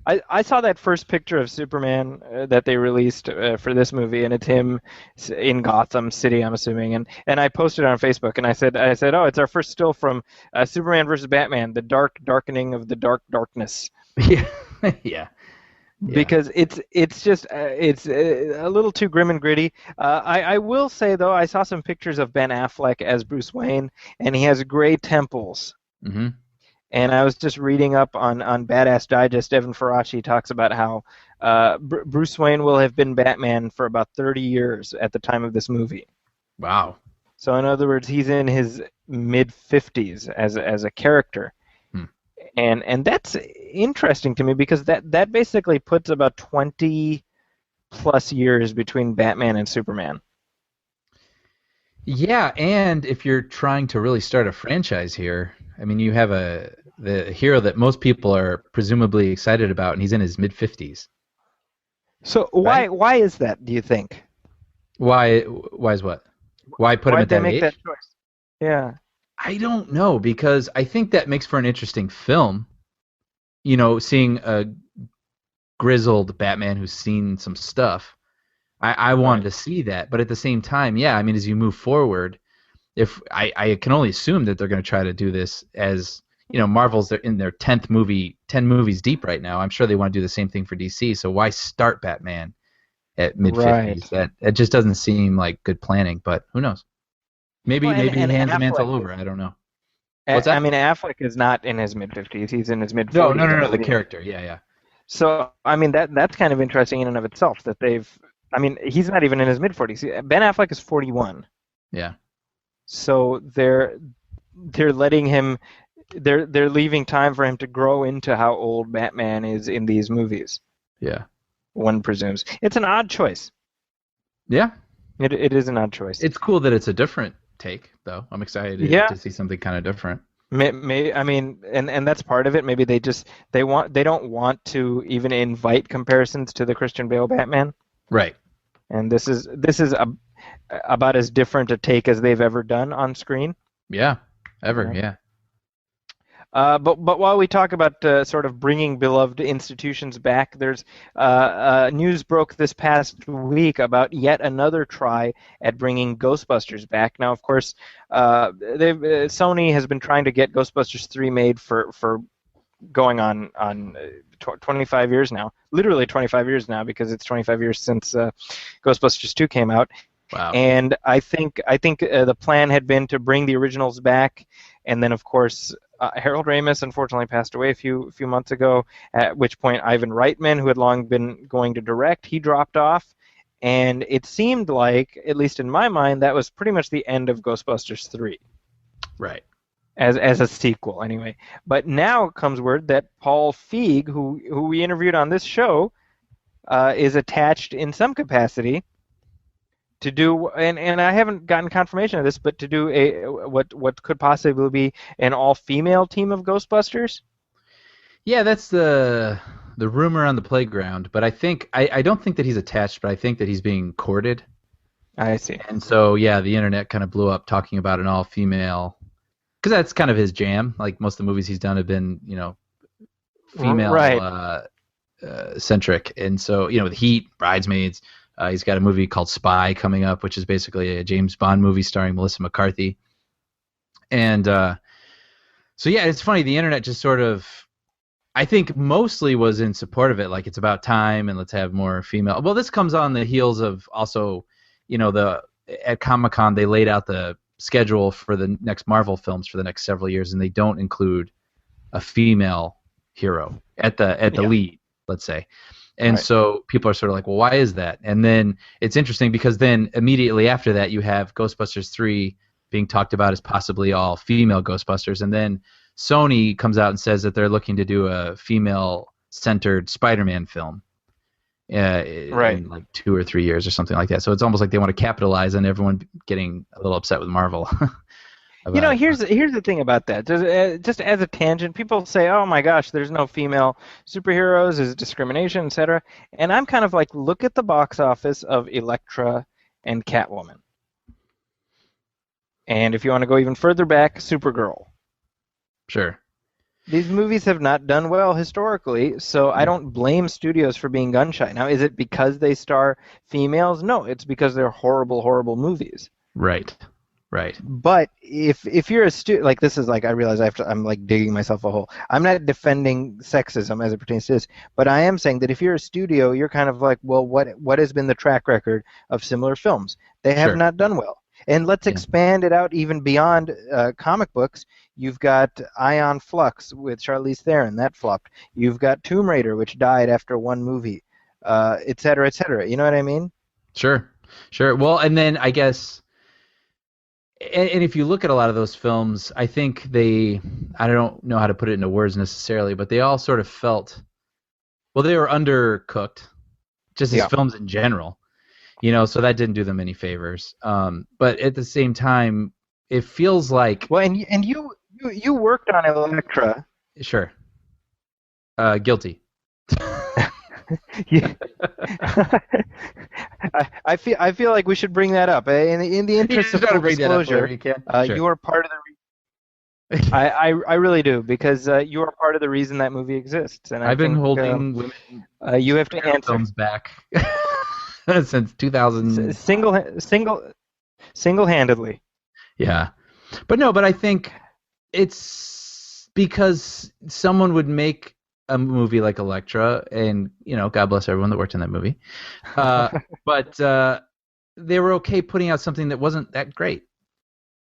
I saw that first picture of Superman that they released for this movie, and it's him in Gotham City, I'm assuming, and I posted it on Facebook, and I said, oh, it's our first still from Superman versus Batman, the darkening of the darkness. Yeah. Yeah. Because it's just it's a little too grim and gritty. I will say though, I saw some pictures of Ben Affleck as Bruce Wayne, and he has gray temples. Mm-hmm. And I was just reading up on Badass Digest. Evan Faraci talks about how Bruce Wayne will have been Batman for about 30 years at the time of this movie. Wow. So in other words, he's in his mid-50s as a character. And that's interesting to me because that basically puts about 20 plus years between Batman and Superman. Yeah, and if you're trying to really start a franchise here, I mean, you have the hero that most people are presumably excited about, and he's in his mid-50s. So right? why is that, do you think? Why is what? Why put him at that age? Why did they make that choice? Yeah. I don't know, because I think that makes for an interesting film. Seeing a grizzled Batman who's seen some stuff. I wanted to see that, but at the same time, yeah, I mean, as you move forward, if I can only assume that they're going to try to do this as, Marvel's in their 10th movie, 10 movies deep right now. I'm sure they want to do the same thing for DC, so why start Batman at mid-50s? Right. That just doesn't seem like good planning, but who knows? Maybe he hands the mantle Affleck, over. I don't know. What's that? I mean, Affleck is not in his mid-50s. He's in his mid-40s. No. The character. Yeah. So, I mean, that's kind of interesting in and of itself that he's not even in his mid-40s. Ben Affleck is 41. Yeah. So they're letting him, they're leaving time for him to grow into how old Batman is in these movies. Yeah. One presumes. It's an odd choice. Yeah. It is an odd choice. It's cool that it's a different take, though. I'm excited to see something kind of different. I mean, and that's part of it. Maybe they don't want to even invite comparisons to the Christian Bale Batman. Right. And this is about as different a take as they've ever done on screen. Yeah. Ever. Yeah. But while we talk about sort of bringing beloved institutions back, there's news broke this past week about yet another try at bringing Ghostbusters back. Now, of course, Sony has been trying to get Ghostbusters 3 made for going on 25 years now, literally 25 years now, because it's 25 years since Ghostbusters 2 came out. Wow. And I think the plan had been to bring the originals back, and then of course Harold Ramis unfortunately passed away a few months ago. At which point Ivan Reitman, who had long been going to direct, he dropped off, and it seemed like, at least in my mind, that was pretty much the end of Ghostbusters 3. Right. As a sequel, anyway. But now comes word that Paul Feig, who we interviewed on this show, is attached in some capacity to do, and I haven't gotten confirmation of this, but to do what could possibly be an all-female team of Ghostbusters. Yeah, that's the rumor on the playground. But I don't think that he's attached, but I think that he's being courted. I see. And so yeah, the internet kind of blew up talking about an all-female, because that's kind of his jam. Like most of the movies he's done have been, female centric, and so with Heat, Bridesmaids. He's got a movie called Spy coming up, which is basically a James Bond movie starring Melissa McCarthy. And so yeah, it's funny. The internet just sort of I think mostly was in support of it, like it's about time and let's have more female. Well, this comes on the heels of also, at Comic-Con they laid out the schedule for the next Marvel films for the next several years, and they don't include a female hero at the lead, let's say. And so people are sort of like, well, why is that? And then it's interesting because then immediately after that you have Ghostbusters 3 being talked about as possibly all female Ghostbusters, and then Sony comes out and says that they're looking to do a female-centered Spider-Man film in like 2 or 3 years or something like that. So it's almost like they want to capitalize on everyone getting a little upset with Marvel. Here's the thing about that. Just as a tangent, people say, "Oh my gosh, there's no female superheroes, is discrimination, etc." And I'm kind of like, look at the box office of Elektra and Catwoman. And if you want to go even further back, Supergirl. Sure. These movies have not done well historically, so I don't blame studios for being gun-shy. Now, is it because they star females? No, it's because they're horrible, horrible movies. Right. But if you're a student, like this is like, I realize I'm like digging myself a hole. I'm not defending sexism as it pertains to this, but I am saying that if you're a studio, you're kind of like, well, what has been the track record of similar films? They have not done well. And let's expand it out even beyond comic books. You've got Ion Flux with Charlize Theron. That flopped. You've got Tomb Raider, which died after one movie, et cetera, et cetera. You know what I mean? Sure. Well, and then I guess, and if you look at a lot of those films, I think I don't know how to put it into words necessarily, but they all sort of felt, well, they were undercooked, just as films in general. So that didn't do them any favors. But at the same time, it feels like... Well, and you worked on Elektra. Sure. Guilty. Yeah. I feel like we should bring that up. In the interest of full disclosure, you are part of the reason. I really do, because you are part of the reason that movie exists. And I've been holding women. You have to answer. Films back. Since 2000, single-handedly. Yeah, but I think it's because someone would make a movie like Elektra, and God bless everyone that worked in that movie, but they were okay putting out something that wasn't that great,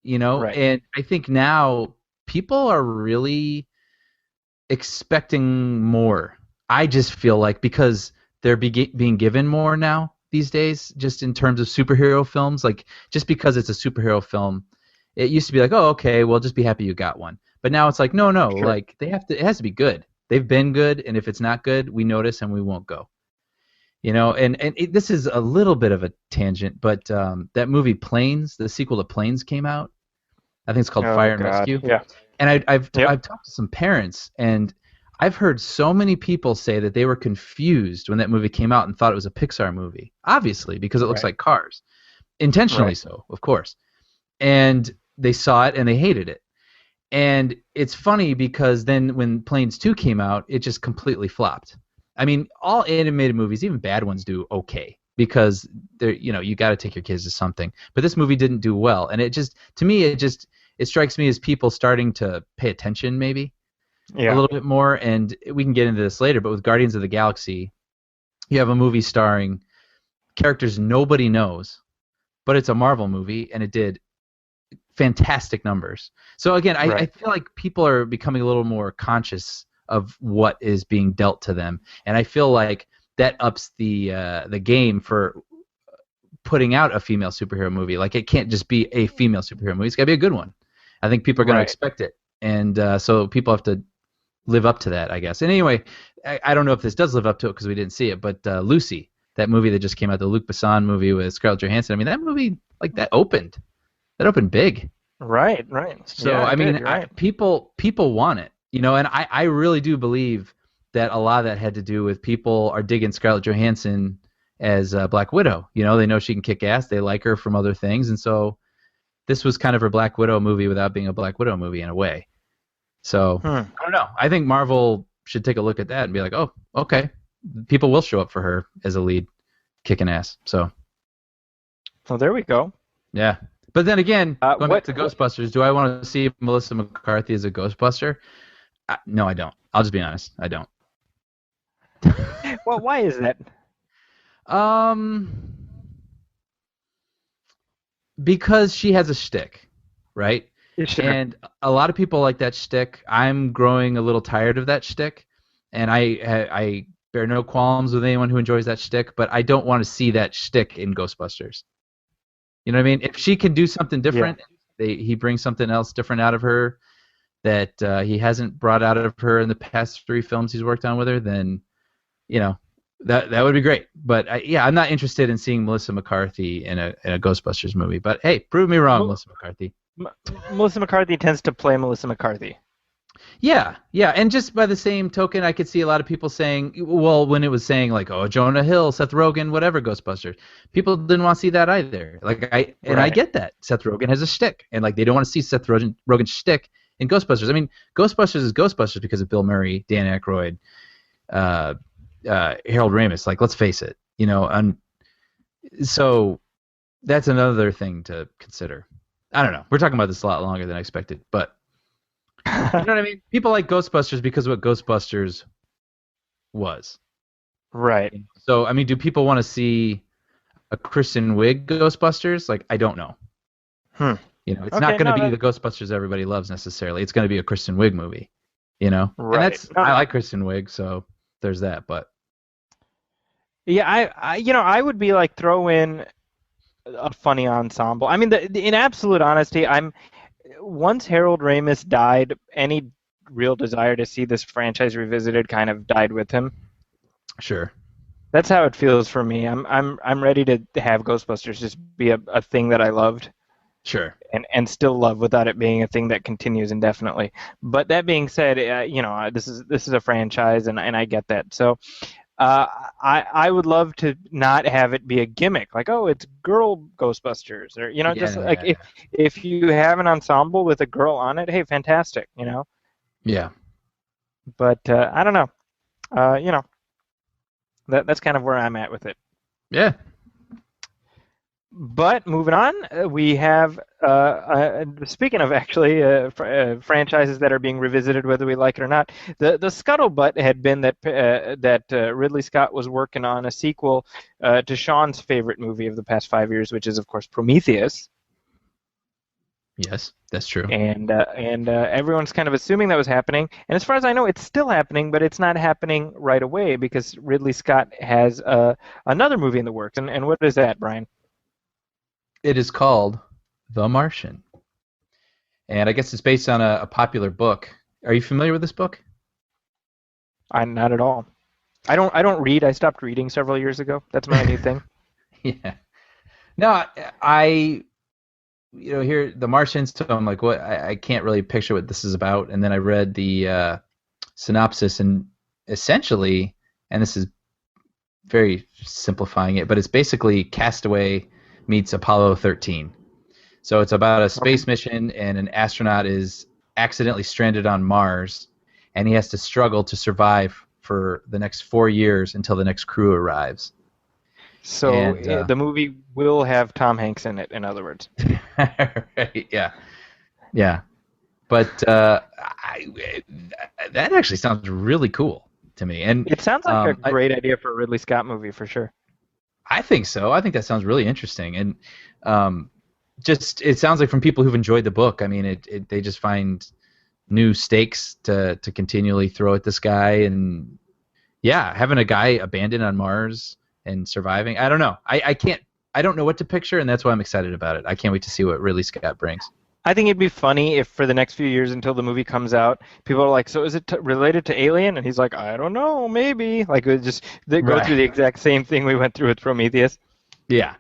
Right. And I think now people are really expecting more. I just feel like because they're being given more now these days, just in terms of superhero films, like just because it's a superhero film, it used to be like, oh, okay, well, just be happy you got one. But now it's like, no, Sure. like it has to be good. They've been good, and if it's not good, we notice and we won't go. This is a little bit of a tangent, but that movie Planes, the sequel to Planes, came out. I think it's called Fire and Rescue. Yeah. And I've talked to some parents, and I've heard so many people say that they were confused when that movie came out and thought it was a Pixar movie, obviously, because it looks like Cars. Intentionally so, of course. And they saw it and they hated it. And it's funny because then when Planes 2 came out, it just completely flopped. I mean, all animated movies, even bad ones, do okay because they're, you got to take your kids to something. But this movie didn't do well. And it just, to me, it strikes me as people starting to pay attention maybe. A little bit more, and we can get into this later, but with Guardians of the Galaxy, you have a movie starring characters nobody knows, but it's a Marvel movie, and it did fantastic numbers. So again, I feel like people are becoming a little more conscious of what is being dealt to them, and I feel like that ups the game for putting out a female superhero movie. Like, it can't just be a female superhero movie; it's got to be a good one. I think people are going to expect it, and so people have to live up to that, I guess. And anyway, I don't know if this does live up to it because we didn't see it, but Lucy, that movie that just came out, the Luc Besson movie with Scarlett Johansson, I mean, that movie, like, that opened big. Right. So, I mean, people want it, and I really do believe that a lot of that had to do with people are digging Scarlett Johansson as Black Widow. They know she can kick ass, they like her from other things, and so this was kind of her Black Widow movie without being a Black Widow movie in a way. So, I don't know. I think Marvel should take a look at that and be like, oh, okay. People will show up for her as a lead kicking ass. So, well, there we go. Yeah. But then again, going back to Ghostbusters, do I want to see Melissa McCarthy as a Ghostbuster? No, I don't. I'll just be honest. I don't. Well, why is that? Because she has a shtick, right? Sure. And a lot of people like that shtick. I'm growing a little tired of that shtick, and I bear no qualms with anyone who enjoys that shtick, but I don't want to see that shtick in Ghostbusters. You know what I mean? If she can do something different, he brings something else different out of her that he hasn't brought out of her in the past 3 films he's worked on with her, then, you know, that would be great. But I'm not interested in seeing Melissa McCarthy in a Ghostbusters movie. But hey, prove me wrong, Melissa McCarthy. Melissa McCarthy tends to play Melissa McCarthy. Yeah, and just by the same token, I could see a lot of people saying, well, when it was saying like, oh, Jonah Hill, Seth Rogen, whatever, Ghostbusters, people didn't want to see that either. Like I get that Seth Rogen has a shtick, and like they don't want to see Seth Rogen's shtick in Ghostbusters. I mean, Ghostbusters is Ghostbusters because of Bill Murray, Dan Aykroyd, Harold Ramis. Like, let's face it, you know. And so that's another thing to consider. I don't know. We're talking about this a lot longer than I expected, but. You know what I mean? People like Ghostbusters because of what Ghostbusters was. Right. So, I mean, do people want to see a Kristen Wiig Ghostbusters? Like, I don't know. You know, it's not going to be the Ghostbusters everybody loves necessarily. It's going to be a Kristen Wiig movie. You know? Right. And I like Kristen Wiig, so there's that. But yeah, I would be like, throw in a funny ensemble. I mean, in absolute honesty, once Harold Ramis died, any real desire to see this franchise revisited kind of died with him. Sure. That's how it feels for me. I'm ready to have Ghostbusters just be a thing that I loved. Sure. And still love without it being a thing that continues indefinitely. But that being said, this is a franchise, and I get that. So I would love to not have it be a gimmick, like, oh, it's girl Ghostbusters, or if you have an ensemble with a girl on it, hey, fantastic, you know. Yeah. But I don't know, that's kind of where I'm at with it. Yeah. But moving on, we have, speaking of actually franchises that are being revisited, whether we like it or not, the scuttlebutt had been that Ridley Scott was working on a sequel to Sean's favorite movie of the past 5 years, which is, of course, Prometheus. Yes, that's true. And everyone's kind of assuming that was happening. And as far as I know, it's still happening, but it's not happening right away because Ridley Scott has another movie in the works. And what is that, Brian? It is called The Martian. And I guess it's based on a popular book. Are you familiar with this book? I'm not at all. I don't read. I stopped reading several years ago. That's my new thing. Yeah. No, here, The Martian, so I'm like, what? I can't really picture what this is about. And then I read the synopsis, and essentially, and this is very simplifying it, but it's basically Castaway meets Apollo 13. So it's about a space mission, and an astronaut is accidentally stranded on Mars, and he has to struggle to survive for the next 4 years until the next crew arrives. So the movie will have Tom Hanks in it, in other words. Right, yeah. But that actually sounds really cool to me. And it sounds like a great idea for a Ridley Scott movie, for sure. I think so. I think that sounds really interesting, and it sounds like from people who've enjoyed the book. I mean, they just find new stakes to continually throw at this guy, and having a guy abandoned on Mars and surviving. I don't know. I don't know what to picture, and that's why I'm excited about it. I can't wait to see what Ridley Scott brings. I think it'd be funny if for the next few years until the movie comes out, people are like, so is it related to Alien? And he's like, I don't know, maybe. Like, they go through the exact same thing we went through with Prometheus. Yeah.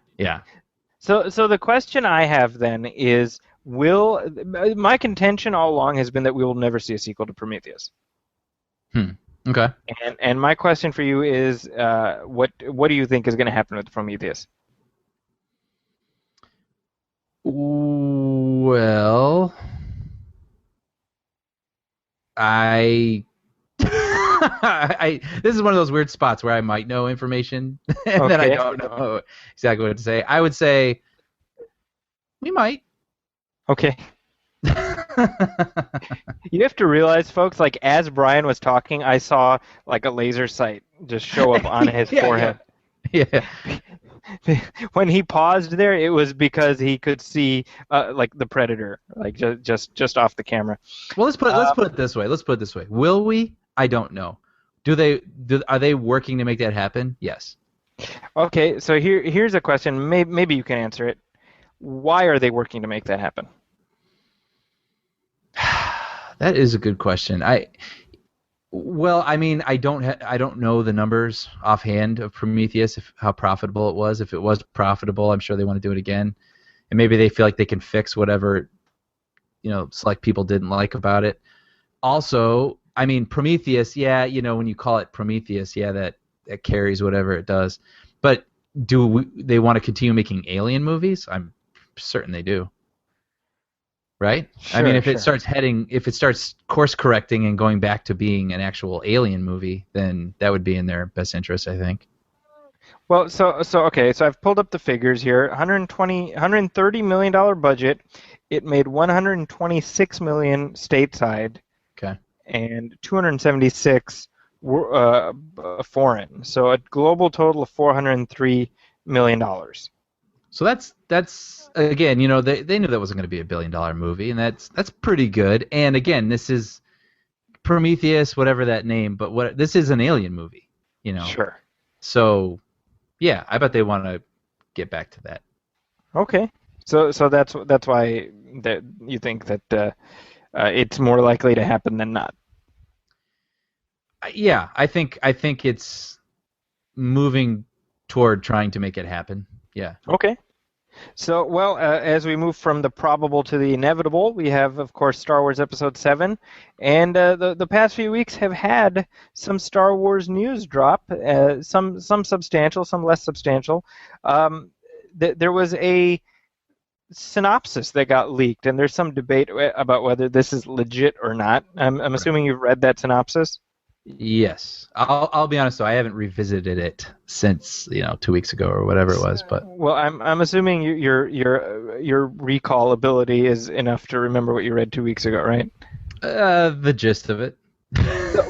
So the question I have then is, my contention all along has been that we will never see a sequel to Prometheus. Okay. And my question for you is, what do you think is going to happen with Prometheus? Well, this is one of those weird spots where I might know information and then I don't know exactly what to say. I would say we might. Okay. You have to realize, folks, like as Brian was talking, I saw like a laser sight just show up on his forehead. Yeah. When he paused there, it was because he could see like the predator, like just off the camera. Well, let's put it this way. Will we? I don't know. Are they working to make that happen? Yes. Okay, so here's a question. Maybe you can answer it. Why are they working to make that happen? That is a good question. I don't know the numbers offhand of Prometheus, how profitable it was. If it was profitable, I'm sure they want to do it again, and maybe they feel like they can fix whatever select people didn't like about it. Also, I mean, Prometheus, yeah, when you call it Prometheus, yeah, that carries whatever it does. But they want to continue making Alien movies? I'm certain they do. Right? Sure, I mean, if it starts course correcting and going back to being an actual Alien movie, then that would be in their best interest, I think. Well, so I've pulled up the figures here. $130 million budget. It made $126 million stateside. Okay. And 276 foreign. So a global total of $403 million. So that's again, they knew that wasn't going to be $1 billion movie, and that's pretty good. And again, this is Prometheus, whatever that name, but this is an Alien movie, Sure. So, yeah, I bet they want to get back to that. Okay. So that's why that you think that it's more likely to happen than not. Yeah, I think it's moving toward trying to make it happen. Yeah. Okay. So, well, as we move from the probable to the inevitable, we have, of course, Star Wars Episode 7. And the past few weeks have had some Star Wars news drop, some substantial, some less substantial. There was a synopsis that got leaked, and there's some debate about whether this is legit or not. I'm assuming you've read that synopsis? Yes, I'll be honest though, I haven't revisited it since 2 weeks ago or whatever it was. But well, I'm assuming your recall ability is enough to remember what you read 2 weeks ago, right? The gist of it.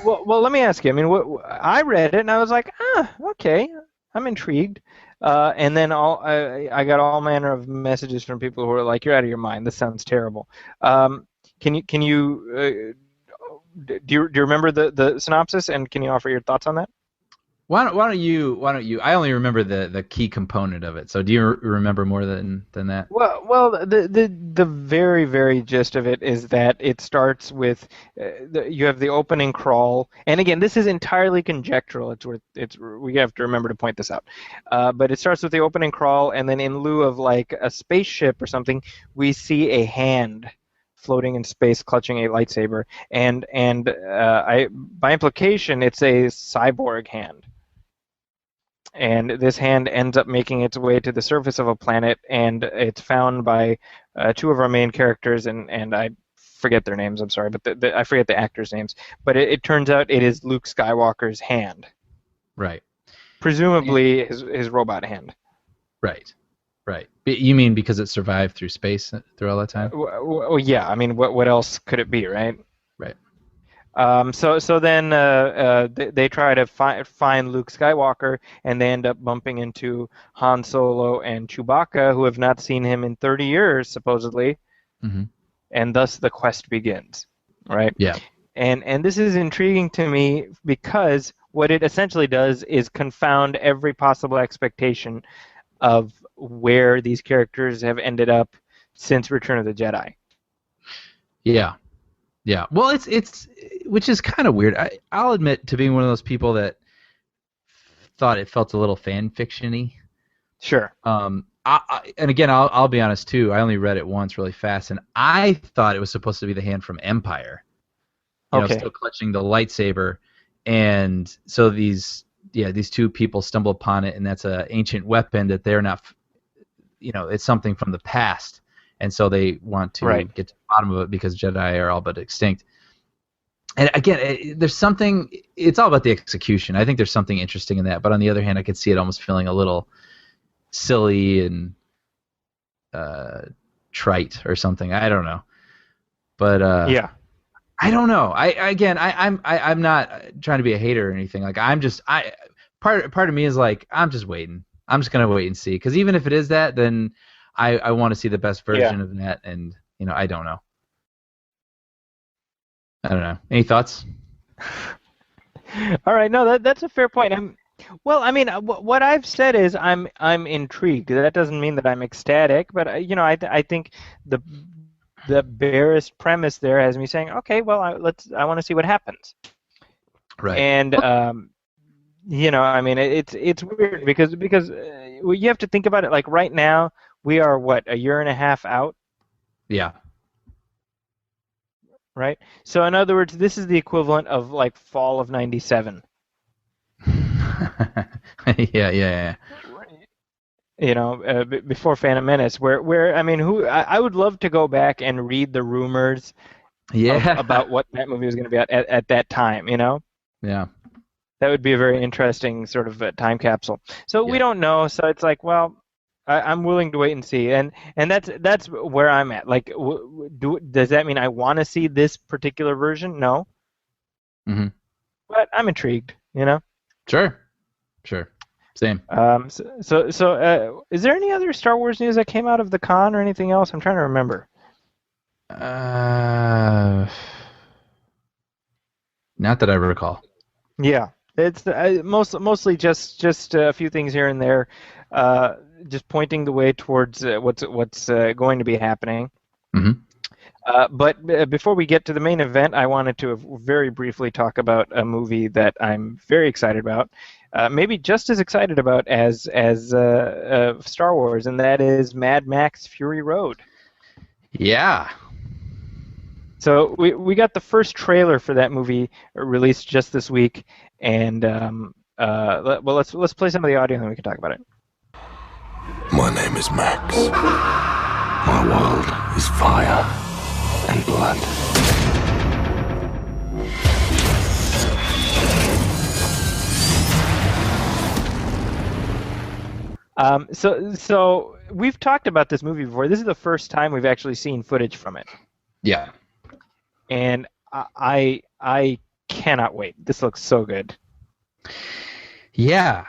well, let me ask you. I mean, I read it and I was like, okay, I'm intrigued. And then I got all manner of messages from people who were like, "You're out of your mind. This sounds terrible." Can you do you remember the synopsis, and can you offer your thoughts on that? Why don't you? I only remember the key component of it. So do you remember more than that? Well, the very, very gist of it is that it starts with you have the opening crawl, and again, this is entirely conjectural. We have to remember to point this out. But it starts with the opening crawl, and then in lieu of like a spaceship or something, we see a hand floating in space, clutching a lightsaber, and by implication, it's a cyborg hand. And this hand ends up making its way to the surface of a planet, and it's found by two of our main characters, and I forget their names, I'm sorry, but I forget the actors' names. But it turns out it is Luke Skywalker's hand. Right. Presumably his robot hand. Right. You mean because it survived through space through all that time? Well, yeah. I mean, what else could it be, right? Right. So then they try to find Luke Skywalker, and they end up bumping into Han Solo and Chewbacca, who have not seen him in 30 years, supposedly. Mm-hmm. And thus the quest begins, right? Yeah. And this is intriguing to me because what it essentially does is confound every possible expectation of where these characters have ended up since Return of the Jedi. Yeah. Well, it's which is kind of weird. I'll admit to being one of those people that thought it felt a little fan fiction-y. Sure. And again, I'll be honest too. I only read it once, really fast, and I thought it was supposed to be the hand from Empire. Still clutching the lightsaber, and so these two people stumble upon it, and that's an ancient weapon that they're not. It's something from the past, and so they want to get to the bottom of it because Jedi are all but extinct. And again, there's something. It's all about the execution. I think there's something interesting in that, but on the other hand, I could see it almost feeling a little silly and trite or something. I don't know. But Yeah. I don't know. I'm not trying to be a hater or anything. Like part of me is like I'm just waiting. I'm just gonna wait and see. Because even if it is that, then I want to see the best version of that. And I don't know. I don't know. Any thoughts? All right, no, that's a fair point. Well, I mean, what I've said is I'm intrigued. That doesn't mean that I'm ecstatic, but I think the barest premise there has me saying, okay, well, I want to see what happens. Right. And I mean, it's weird because you have to think about it. Like right now, we are a year and a half out. Yeah. Right. So in other words, this is the equivalent of like fall of '97. yeah. Before Phantom Menace, where I mean, I would love to go back and read the rumors about what that movie was going to be at that time, Yeah. That would be a very interesting sort of time capsule. So we don't know, so it's like, well, I'm willing to wait and see, and that's where I'm at. Like, does that mean I want to see this particular version? No. Mm-hmm. But I'm intrigued, Sure. Same. So, is there any other Star Wars news that came out of the con or anything else? I'm trying to remember. Not that I recall. Yeah, it's mostly just a few things here and there, just pointing the way towards what's going to be happening. Mm-hmm. But before we get to the main event, I wanted to very briefly talk about a movie that I'm very excited about, maybe just as excited about as Star Wars, and that is Mad Max: Fury Road. Yeah. So we got the first trailer for that movie released just this week, and let's play some of the audio and then we can talk about it. My name is Max. My world is fire and blood. So we've talked about this movie before. This is the first time we've actually seen footage from it. Yeah. And I cannot wait. This looks so good. Yeah.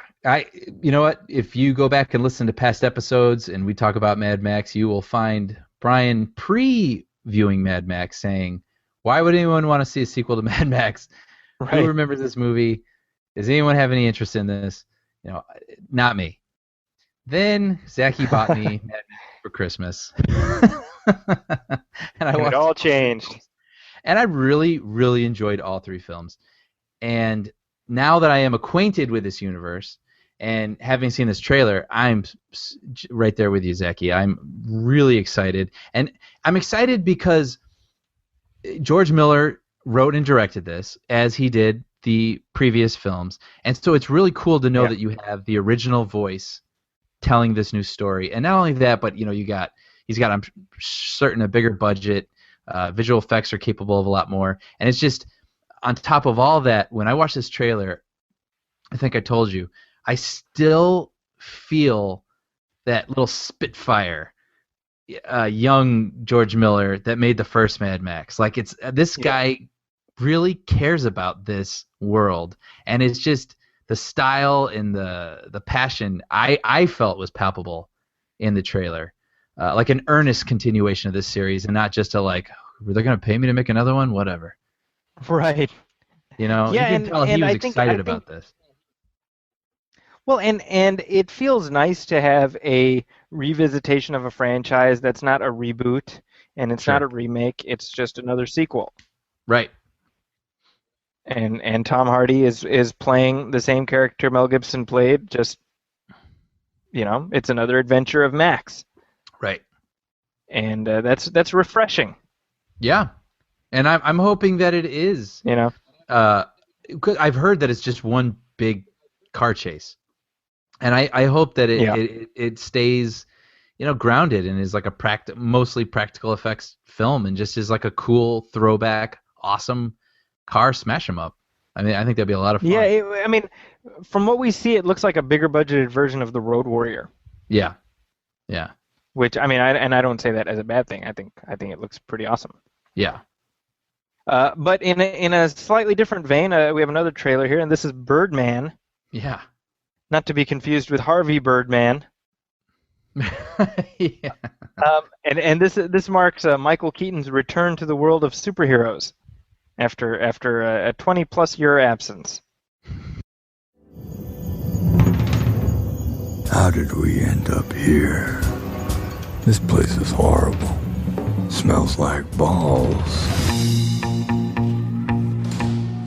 You know what? If you go back and listen to past episodes and we talk about Mad Max, you will find Brian pre-viewing Mad Max saying, "Why would anyone want to see a sequel to Mad Max? Right. Who remembers this movie? Does anyone have any interest in this?" Not me. Then Zaki bought me Mad Max for Christmas, and it all changed. And I really, really enjoyed all three films. And now that I am acquainted with this universe and having seen this trailer, I'm right there with you, Zaki. I'm really excited. And I'm excited because George Miller wrote and directed this, as he did the previous films. And so it's really cool to know that you have the original voice telling this new story. And not only that, but he's got, I'm certain, a bigger budget. Visual effects are capable of a lot more. And it's just, on top of all that, when I watch this trailer, I think I told you, I still feel that little Spitfire, young George Miller that made the first Mad Max. Like, it's this guy really cares about this world, and it's just the style and the passion I felt was palpable in the trailer. Like an earnest continuation of this series, and not just a like, they're going to pay me to make another one? Whatever. Right. You can tell he was excited about this. Well, and it feels nice to have a revisitation of a franchise that's not a reboot, and it's not a remake, it's just another sequel. Right. And Tom Hardy is playing the same character Mel Gibson played, just, it's another adventure of Max. Right. And that's refreshing. Yeah. And I'm hoping that it is. 'Cause I've heard that it's just one big car chase. And I hope that it stays, grounded and is like a mostly practical effects film, and just is like a cool throwback, awesome car smash 'em up. I mean, I think that'd be a lot of fun. Yeah, from what we see, it looks like a bigger budgeted version of the Road Warrior. Yeah. Yeah. Which I don't say that as a bad thing. I think it looks pretty awesome. Yeah. But in a slightly different vein, we have another trailer here, and this is Birdman, Yeah. not to be confused with Harvey Birdman. Yeah. And this marks Michael Keaton's return to the world of superheroes after a 20+ year absence. How did we end up here? This place is horrible. Smells like balls.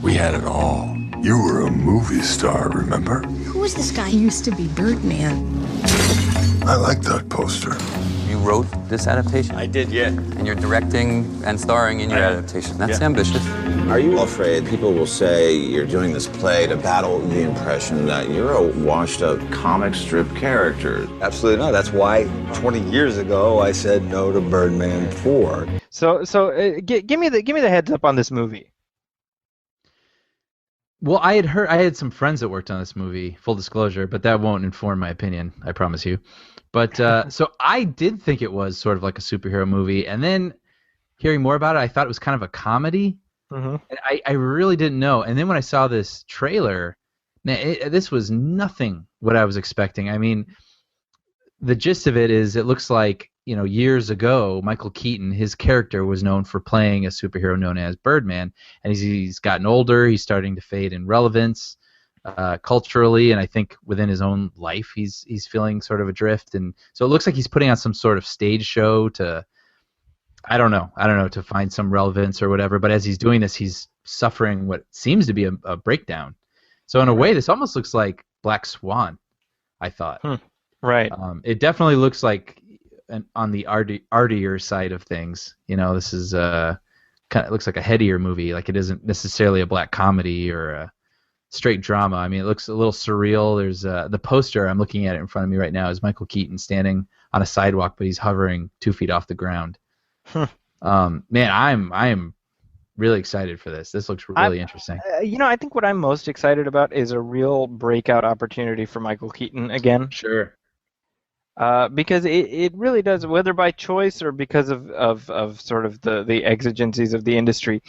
We had it all. You were a movie star, remember? Who was this guy? He used to be Birdman. I like that poster. You wrote this adaptation? I did, yeah. And you're directing and starring in your adaptation. That's ambitious. Are you afraid people will say you're doing this play to battle the impression that you're a washed-up comic strip character? Absolutely not. That's why 20 years ago I said no to Birdman 4. So give me the heads up on this movie. Well, I had some friends that worked on this movie, full disclosure, but that won't inform my opinion, I promise you. But so I did think it was sort of like a superhero movie, and then hearing more about it, I thought it was kind of a comedy. Mm-hmm. And I really didn't know. And then when I saw this trailer, man, this was nothing what I was expecting. I mean, the gist of it is it looks like, years ago, Michael Keaton, his character was known for playing a superhero known as Birdman, and he's gotten older. He's starting to fade in relevance culturally, and I think within his own life, he's feeling sort of adrift. And so it looks like he's putting on some sort of stage show to, I don't know, to find some relevance or whatever. But as he's doing this, he's suffering what seems to be a breakdown. So in a way, this almost looks like Black Swan, I thought. Right. It definitely looks like on the artier side of things. This is it looks like a headier movie. Like it isn't necessarily a black comedy or a straight drama. I mean, it looks a little surreal. There's the poster, I'm looking at it in front of me right now, is Michael Keaton standing on a sidewalk, but he's hovering 2 feet off the ground. Man, I am really excited for this. This looks really interesting. I think what I'm most excited about is a real breakout opportunity for Michael Keaton again. Sure. Because it really does, whether by choice or because of sort of the exigencies of the industry,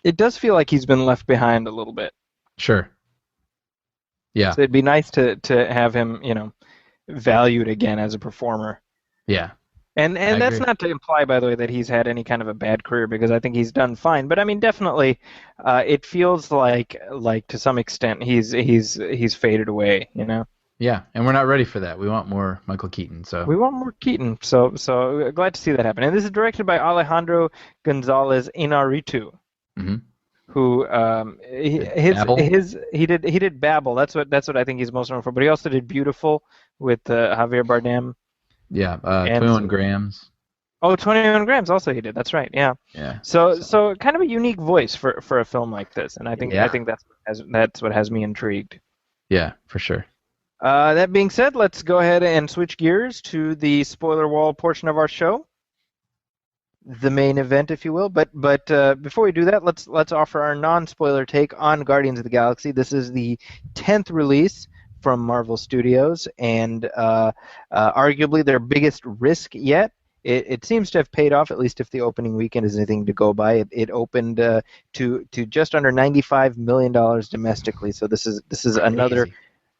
it does feel like he's been left behind a little bit. Sure. Yeah. So it'd be nice to have him, valued again as a performer. Yeah. And that's not to imply, by the way, that he's had any kind of a bad career, because I think he's done fine. But I mean, definitely, it feels like to some extent he's faded away. Yeah, and we're not ready for that. We want more Michael Keaton. So we want more Keaton. So glad to see that happen. And this is directed by Alejandro González Iñárritu, who he did Babel. That's what I think he's most known for. But he also did Beautiful with Javier Bardem. Yeah, 21 Grams. Oh, 21 Grams also he did. That's right. Yeah. Yeah. So kind of a unique voice for a film like this, and I think that's what has me intrigued. Yeah, for sure. That being said, let's go ahead and switch gears to the spoiler wall portion of our show, the main event, if you will. But before we do that, let's offer our non-spoiler take on Guardians of the Galaxy. This is the 10th release from Marvel Studios, and arguably their biggest risk yet. It seems to have paid off, at least if the opening weekend is anything to go by. It opened to just under $95 million domestically. So this is another.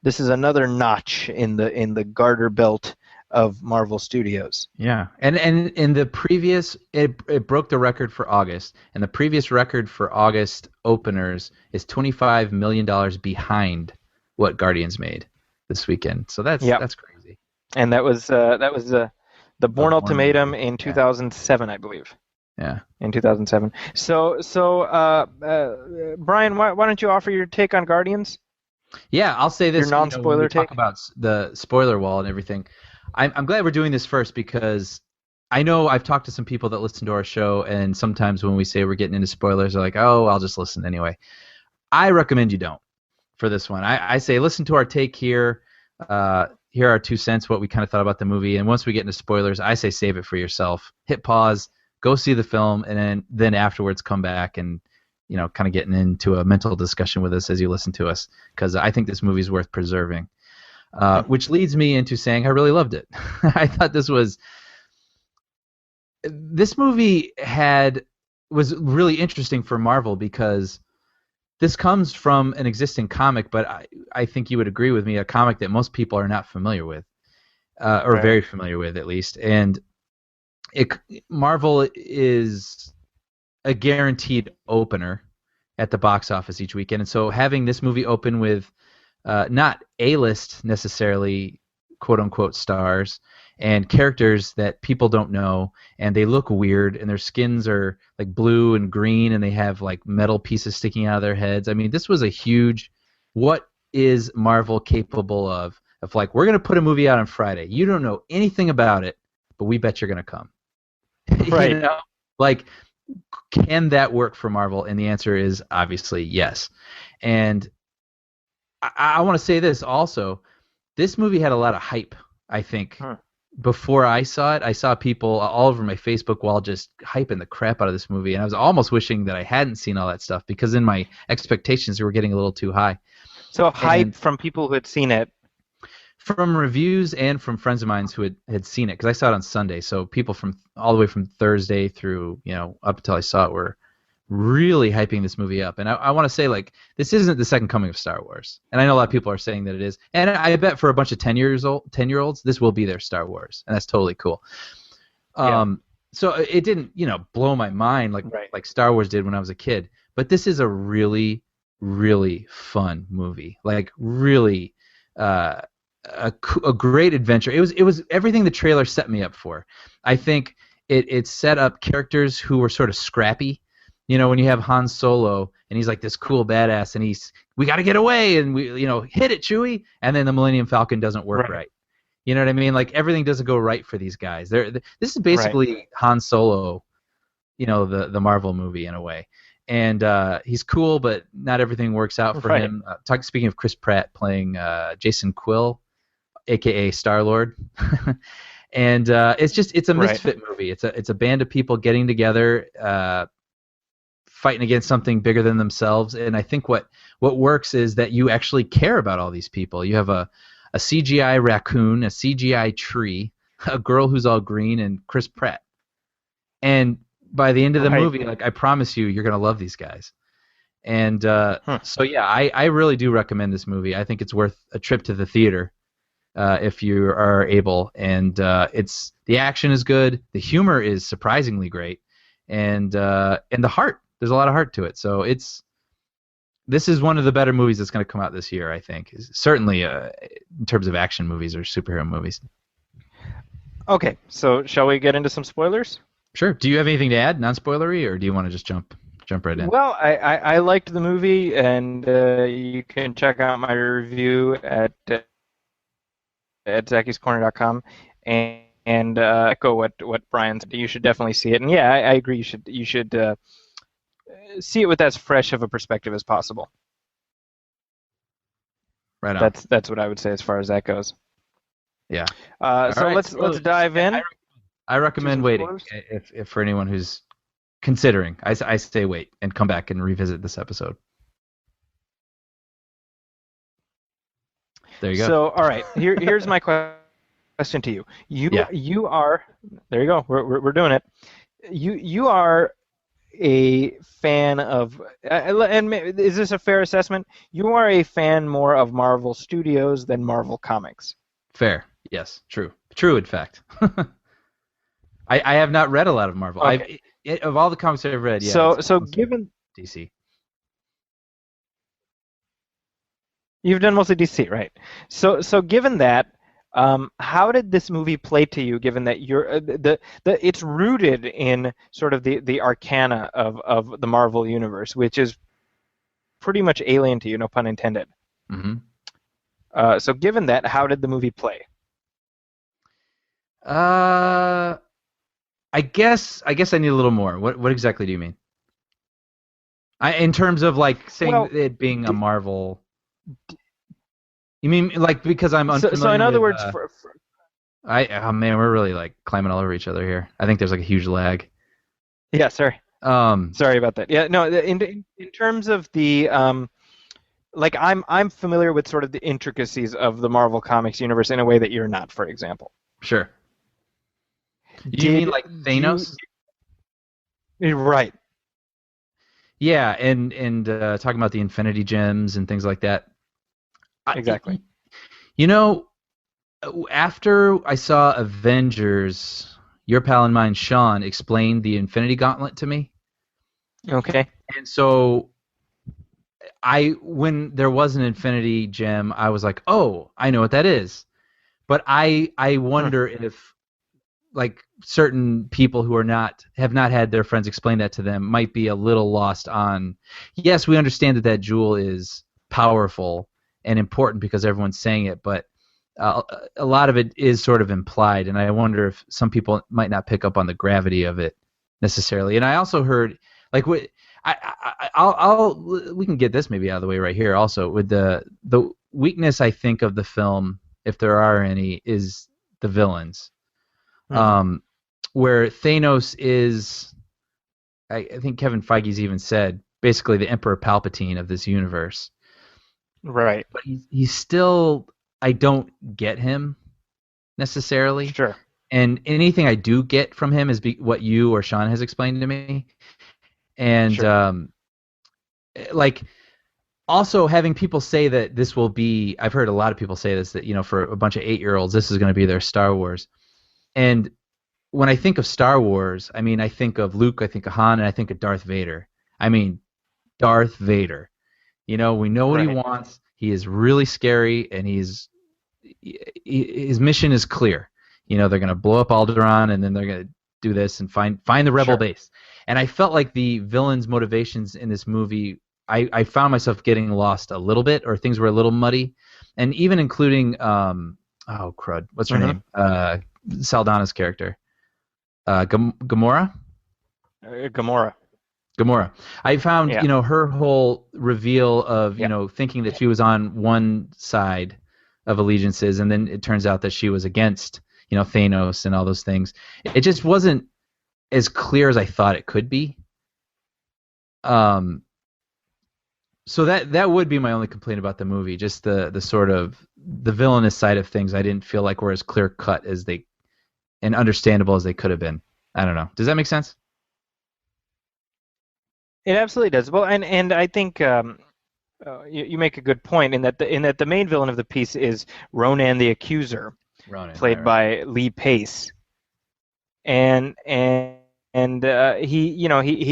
This is another notch in the garter belt of Marvel Studios. Yeah, and in the previous, it broke the record for August, and the previous record for August openers is $25 million behind what Guardians made this weekend. So that's crazy. And that was the Bourne Ultimatum in 2007, I believe. Yeah. In 2007. So Brian, why don't you offer your take on Guardians? Yeah, I'll say this. Your non-spoiler take? Talk about the spoiler wall and everything. I'm glad we're doing this first, because I know I've talked to some people that listen to our show, and sometimes when we say we're getting into spoilers, they're like, oh, I'll just listen anyway. I recommend you don't for this one. I say listen to our take here. Here are 2 cents, what we kind of thought about the movie. And once we get into spoilers, I say save it for yourself. Hit pause, go see the film, and then afterwards come back and kind of getting into a mental discussion with us as you listen to us, because I think this movie is worth preserving. Which leads me into saying I really loved it. I thought this movie was really interesting for Marvel because this comes from an existing comic, but I think you would agree with me, a comic that most people are not familiar with, or very familiar with at least. And Marvel is a guaranteed opener at the box office each weekend, and so having this movie open with not A-list necessarily, quote-unquote stars, and characters that people don't know, and they look weird, and their skins are like blue and green, and they have like metal pieces sticking out of their heads. I mean, this was a huge, what is Marvel capable of like, we're going to put a movie out on Friday. You don't know anything about it, but we bet you're going to come. Right. You know? Like, can that work for Marvel? And the answer is obviously yes. And I want to say this also. This movie had a lot of hype, I think. Before I saw it, I saw people all over my Facebook wall just hyping the crap out of this movie, and I was almost wishing that I hadn't seen all that stuff because in my expectations were getting a little too high. So hype from people who had seen it? From reviews and from friends of mine who had seen it, because I saw it on Sunday, so people from all the way from Thursday through, up until I saw it were really hyping this movie up. And I want to say, like, this isn't the second coming of Star Wars. And I know a lot of people are saying that it is. And I bet for a bunch of 10-year-olds, this will be their Star Wars. And that's totally cool. So it didn't, blow my mind like Star Wars did when I was a kid. But this is a really, really fun movie. Like, really a great adventure. It was everything the trailer set me up for. I think it set up characters who were sort of scrappy. When you have Han Solo and he's like this cool badass and we got to get away and we hit it, Chewie, and then the Millennium Falcon doesn't work right. You know what I mean? Like, everything doesn't go right for these guys. This is basically Han Solo, the Marvel movie in a way. And he's cool, but not everything works out for him. Speaking of Chris Pratt playing Jason Quill, aka Star-Lord. And it's a misfit movie. It's a band of people getting together, fighting against something bigger than themselves. And I think what works is that you actually care about all these people. You have a CGI raccoon, a CGI tree, a girl who's all green, and Chris Pratt. And by the end of the movie, like, I promise you're gonna love these guys. And so yeah, I really do recommend this movie. I think it's worth a trip to the theater if you are able. And the action is good, the humor is surprisingly great, and the heart. There's a lot of heart to it. So this is one of the better movies that's going to come out this year, I think. Certainly in terms of action movies or superhero movies. Okay, so shall we get into some spoilers? Sure. Do you have anything to add, non-spoilery, or do you want to just jump right in? Well, I liked the movie, and you can check out my review at zakiscorner.com, and echo what Brian said. You should definitely see it. And yeah, I agree. You should see it with as fresh of a perspective as possible. Right on. That's what I would say as far as that goes. Yeah. So right, let's dive in. I recommend waiting if for anyone who's considering. I say wait and come back and revisit this episode. There you go. So all right, here's my question to you. You are there. You go. We're doing it. You are a fan of, and is this a fair assessment? You are a fan more of Marvel Studios than Marvel Comics. Fair. Yes. True. In fact. I have not read a lot of Marvel. Okay. Of all the comics I've read, yeah. So given DC, you've done mostly DC, right? So given that, how did this movie play to you, given that you're it's rooted in sort of the arcana of the Marvel universe, which is pretty much alien to you, no pun intended. Mm-hmm. So given that, how did the movie play? I guess I need a little more. What exactly do you mean? In terms of like saying it being a Marvel. You mean like because I'm unfamiliar? So in other words, oh man, we're really like climbing all over each other here. I think there's like a huge lag. Yeah, sorry. Sorry about that. Yeah, no. In terms of the like I'm familiar with sort of the intricacies of the Marvel Comics universe in a way that you're not, for example. Sure. Do you mean like Thanos? Right. Yeah, and talking about the Infinity Gems and things like that. Exactly. You know, after I saw Avengers, your pal and mine, Sean, explained the Infinity Gauntlet to me. Okay. And so when there was an Infinity Gem, I was like, oh, I know what that is. But I wonder if like certain people who have not had their friends explain that to them might be a little lost on. Yes, we understand that jewel is powerful and important because everyone's saying it, but a lot of it is sort of implied, and I wonder if some people might not pick up on the gravity of it necessarily. And I also heard like we can get this maybe out of the way right here also with the weakness I think of the film, if there are any, is the villains. Where Thanos is, I think Kevin Feige's even said, basically the Emperor Palpatine of this universe. Right. But he's still, I don't get him necessarily. Sure. And anything I do get from him is what you or Sean has explained to me. And Sure. like also having people say that this will be, I've heard a lot of people say this, that, you know, for a bunch of 8-year-olds, this is going to be their Star Wars. And when I think of Star Wars, I mean, I think of Luke, I think of Han, and I think of Darth Vader. I mean, Darth Vader. You know, we know what he wants. He is really scary, and his mission is clear. You know, they're going to blow up Alderaan, and then they're going to do this and find the rebel base. And I felt like the villains' motivations in this movie, I found myself getting lost a little bit, or things were a little muddy. And even including, oh, crud, what's her name? Saldana's character. Gamora? Gamora. I found, you know, her whole reveal of, you know, thinking that she was on one side of allegiances, and then it turns out that she was against, you know, Thanos and all those things. It just wasn't as clear as I thought it could be. So that would be my only complaint about the movie, just the sort of the villainous side of things. I didn't feel like were as clear cut as they and understandable as they could have been. I don't know. Does that make sense? It absolutely does. Well, and I think you make a good point in that the main villain of the piece is Ronan the Accuser, played by Lee Pace, and he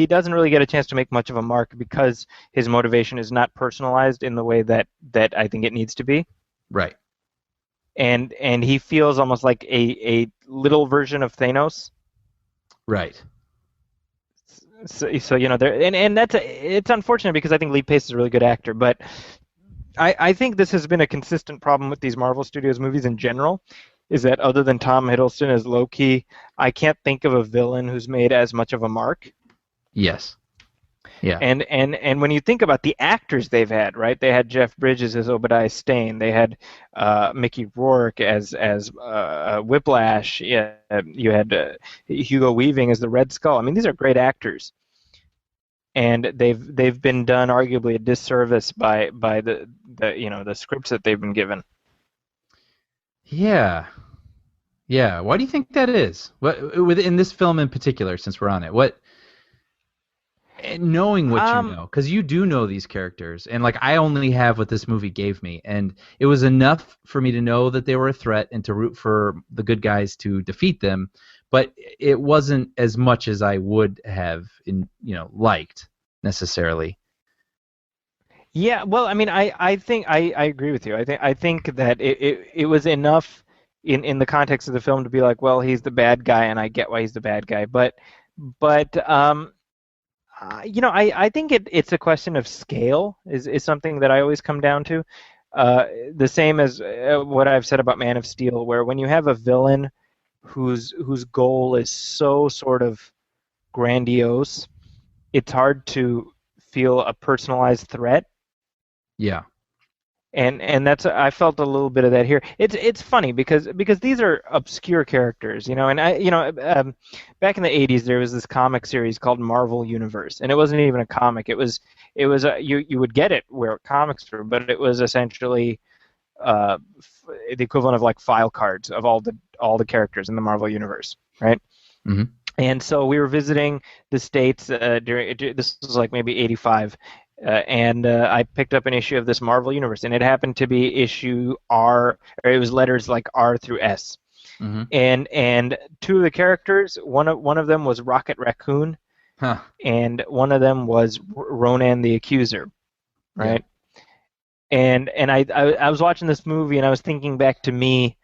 doesn't really get a chance to make much of a mark because his motivation is not personalized in the way that I think it needs to be. Right. And he feels almost like a little version of Thanos. Right. So you know there and it's unfortunate because I think Lee Pace is a really good actor, but I think this has been a consistent problem with these Marvel Studios movies in general, is that other than Tom Hiddleston as Loki, I can't think of a villain who's made as much of a mark. Yes. Yeah. And when you think about the actors they've had, right? They had Jeff Bridges as Obadiah Stane. They had Mickey Rourke as Whiplash. Yeah, you had Hugo Weaving as the Red Skull. I mean, these are great actors, and they've been done arguably a disservice by the the scripts that they've been given. Yeah. Yeah. Why do you think that is? What within this film in particular, since we're on it, what? Knowing what you know, because you do know these characters, and like I only have what this movie gave me, and it was enough for me to know that they were a threat and to root for the good guys to defeat them, but it wasn't as much as I would have liked necessarily. Yeah, well, I mean, I think I agree with you. I think that it was enough in the context of the film to be like, well, he's the bad guy, and I get why he's the bad guy, but I think it's a question of scale is something that I always come down to. The same as what I've said about Man of Steel, where when you have a villain whose goal is so sort of grandiose, it's hard to feel a personalized threat. Yeah. And that's I felt a little bit of that here. It's funny because these are obscure characters, and back in the 80s there was this comic series called Marvel Universe, and it wasn't even a comic. It was you would get it where comics were, but it was essentially the equivalent of like file cards of all the characters in the Marvel Universe, right? Mm-hmm. And so we were visiting the States this was like maybe 85, and I picked up an issue of this Marvel Universe, and it happened to be issue R, or it was letters like R through S. Mm-hmm. And two of the characters, one of them was Rocket Raccoon, and one of them was Ronan the Accuser, right? Yeah. And I was watching this movie, and I was thinking back to me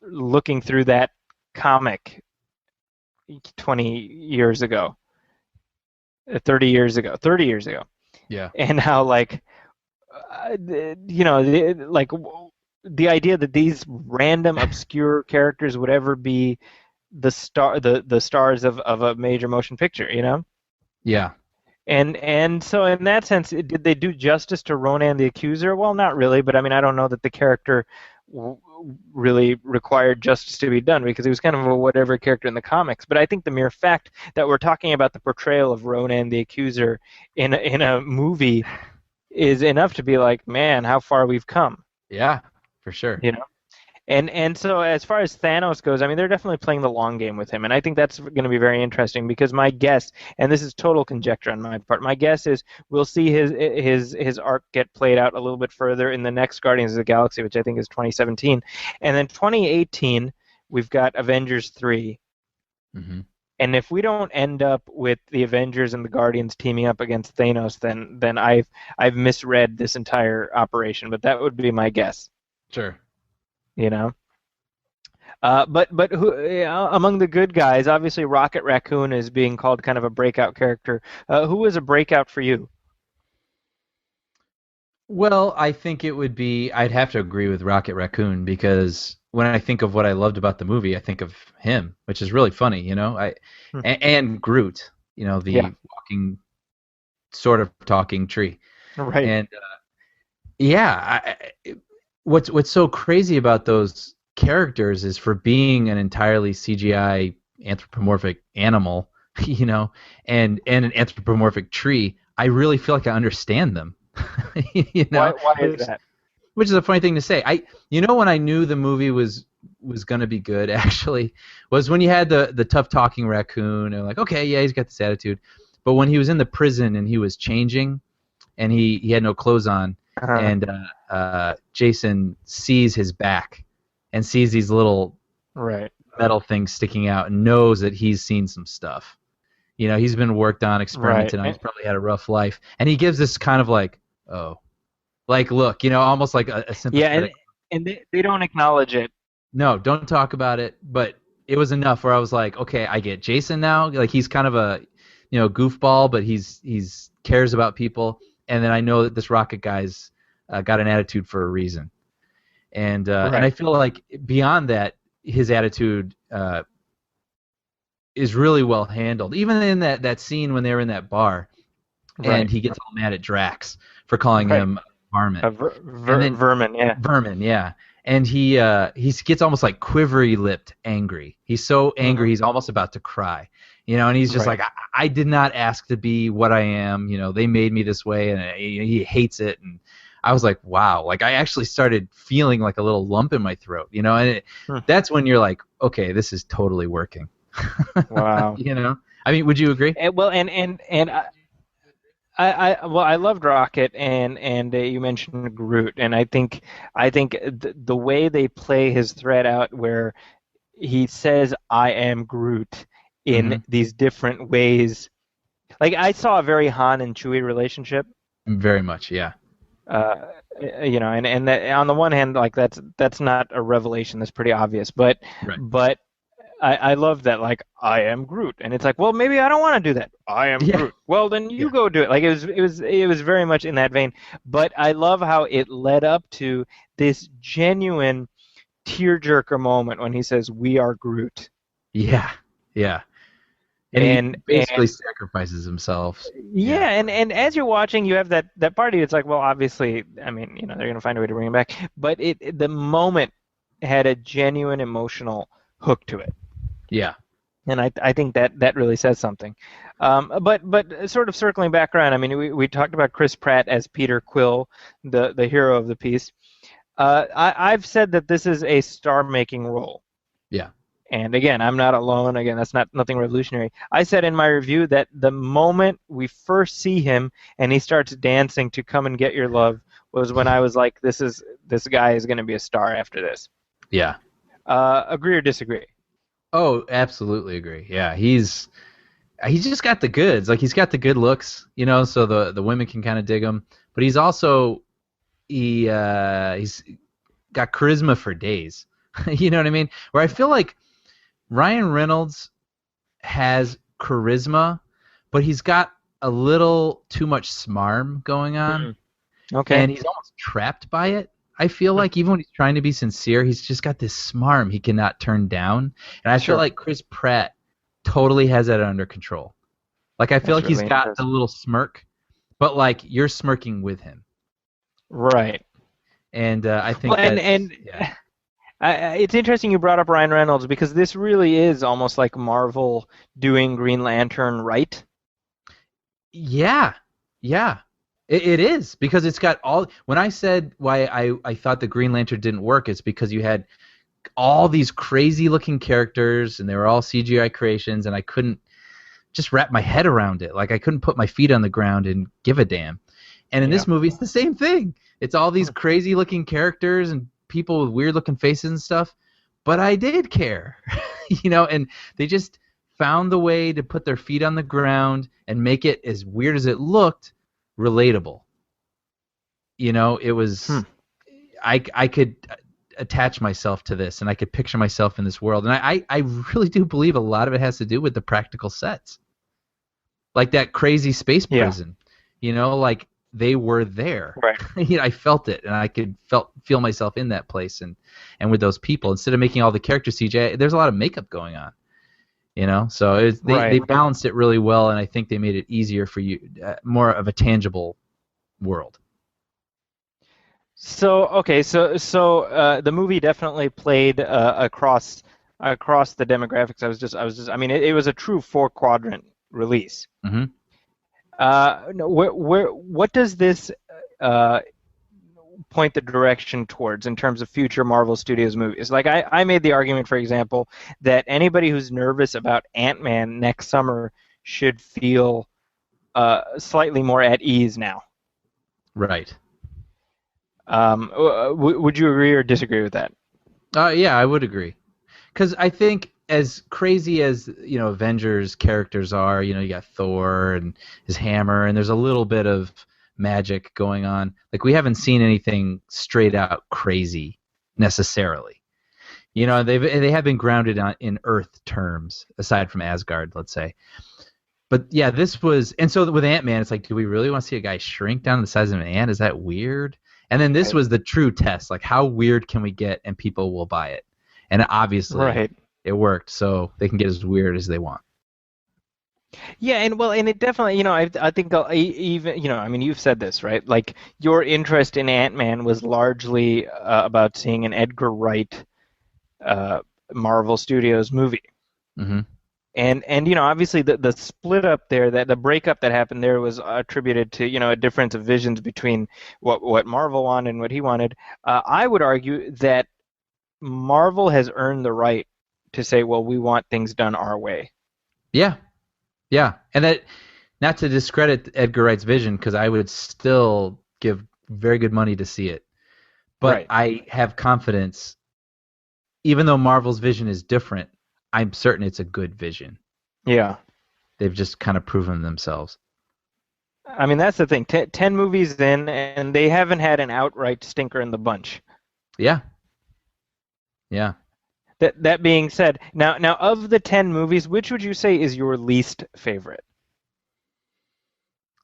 looking through that comic 20 years ago, 30 years ago. Yeah. And how, like, the idea that these random obscure characters would ever be the stars of a major motion picture, you know? Yeah. And so in that sense, did they do justice to Ronan the Accuser? Well, not really, but I mean, I don't know that the character really required justice to be done, because he was kind of a whatever character in the comics. But I think the mere fact that we're talking about the portrayal of Ronan the Accuser in a movie is enough to be like, man, how far we've come. Yeah, for sure. You know? And so as far as Thanos goes, I mean, they're definitely playing the long game with him, and I think that's going to be very interesting, because my guess, and this is total conjecture on my part, my guess is we'll see his arc get played out a little bit further in the next Guardians of the Galaxy, which I think is 2017, and then 2018 we've got Avengers 3. Mm-hmm. And if we don't end up with the Avengers and the Guardians teaming up against Thanos, then I've misread this entire operation, but that would be my guess. Sure. You know, but who, among the good guys, obviously Rocket Raccoon is being called kind of a breakout character. Who was a breakout for you? Well, I think it would be, I'd have to agree with Rocket Raccoon, because when I think of what I loved about the movie, I think of him, which is really funny, you know. And Groot, you know, the walking, sort of talking tree. Right. And what's so crazy about those characters is, for being an entirely CGI anthropomorphic animal, you know, and an anthropomorphic tree, I really feel like I understand them. You know, why is that? Which is a funny thing to say. When I knew the movie was going to be good, actually, was when you had the tough talking raccoon, and like, okay, yeah, he's got this attitude. But when he was in the prison and he was changing, and he had no clothes on, and Jason sees his back and sees these little metal things sticking out, and knows that he's seen some stuff. You know, he's been worked on, experimented on, he's probably had a rough life. And he gives this kind of like, look, you know, almost like a sympathetic. Yeah, and they don't acknowledge it. No, don't talk about it. But it was enough where I was like, okay, I get Jason now. Like, he's kind of a, you know, goofball, but he's cares about people. And then I know that this Rocket guy's got an attitude for a reason. And and I feel like beyond that, his attitude is really well handled. Even in that scene when they were in that bar, and he gets all mad at Drax for calling him varmint. Vermin, yeah. Vermin, yeah. And he gets almost like quivery-lipped angry. He's so angry he's almost about to cry. You know, and he's just like, I did not ask to be what I am. You know, they made me this way, and he hates it. And I was like, wow. Like, I actually started feeling like a little lump in my throat. You know, and that's when you're like, okay, this is totally working. Wow. You know, I mean, would you agree? I loved Rocket, and you mentioned Groot, and I think the way they play his thread out, where he says "I am Groot" in these different ways, like, I saw a very Han and Chewie relationship. Very much, yeah. You know, and that, on the one hand, like, that's not a revelation, that's pretty obvious, but I love that, like, I am Groot, and it's like, well, maybe I don't want to do that. I am Groot. Well, then you go do it. Like, it was very much in that vein. But I love how it led up to this genuine tearjerker moment when he says, "We are Groot." Yeah, yeah. And he basically sacrifices himself. Yeah, and as you're watching, you have that party. It's like, well, obviously, I mean, you know, they're gonna find a way to bring him back. But the moment had a genuine emotional hook to it. Yeah. And I think that really says something. But sort of circling back around, I mean, we talked about Chris Pratt as Peter Quill, the hero of the piece. I've said that this is a star-making role. Yeah. And again, I'm not alone. Again, that's nothing revolutionary. I said in my review that the moment we first see him and he starts dancing to "Come and Get Your Love" was when I was like, this guy is going to be a star after this. Yeah. Agree or disagree? Oh, absolutely agree. Yeah, he's just got the goods. Like, he's got the good looks, so the women can kind of dig him. But he's also he's got charisma for days. You know what I mean? Where I feel like Ryan Reynolds has charisma, but he's got a little too much smarm going on. Okay. And he's almost trapped by it. I feel like even when he's trying to be sincere, he's just got this smarm he cannot turn down. And I feel like Chris Pratt totally has that under control. Like, I feel like he's got the little smirk, but like, you're smirking with him. Right. And I think it's interesting you brought up Ryan Reynolds, because this really is almost like Marvel doing Green Lantern right. Yeah. It is, because it's got all. When I said why I thought the Green Lantern didn't work, it's because you had all these crazy looking characters and they were all CGI creations, and I couldn't just wrap my head around it. Like, I couldn't put my feet on the ground and give a damn. And in this movie, it's the same thing. It's all these crazy looking characters and people with weird looking faces and stuff, but I did care, and they just found the way to put their feet on the ground and make it, as weird as it looked, relatable. It was I could attach myself to this, and I could picture myself in this world, and I really do believe a lot of it has to do with the practical sets, like that crazy space prison. Like, they were there. Right. I felt it, and I could feel myself in that place and with those people. Instead of making all the characters CGI, there's a lot of makeup going on. So they balanced it really well, and I think they made it easier for you, more of a tangible world. So the movie definitely played across the demographics. I mean, it was a true 4-quadrant release. Mm-hmm. What does this point the direction towards in terms of future Marvel Studios movies? Like, I made the argument, for example, that anybody who's nervous about Ant-Man next summer should feel slightly more at ease now. Right. Would you agree or disagree with that? Yeah, I would agree. Because I think, as crazy as Avengers characters are, you got Thor and his hammer, and there's a little bit of magic going on. Like, we haven't seen anything straight out crazy necessarily. They have been grounded in Earth terms, aside from Asgard, let's say. But yeah, this was, and so with Ant-Man, it's like, do we really want to see a guy shrink down to the size of an ant? Is that weird? And then this was the true test. Like, how weird can we get and people will buy it? And obviously, it worked, so they can get as weird as they want. Yeah, and it definitely, I think even, I mean, you've said this, right? Like, your interest in Ant-Man was largely about seeing an Edgar Wright Marvel Studios movie. Mm-hmm. And obviously the split up there, that the breakup that happened there was attributed to, a difference of visions between what Marvel wanted and what he wanted. I would argue that Marvel has earned the right to say, well, we want things done our way. Yeah. And that, not to discredit Edgar Wright's vision, because I would still give very good money to see it. But I have confidence, even though Marvel's vision is different, I'm certain it's a good vision. Yeah. They've just kind of proven themselves. I mean, that's the thing. 10 movies in, and they haven't had an outright stinker in the bunch. Yeah. That being said, now of the 10 movies, which would you say is your least favorite?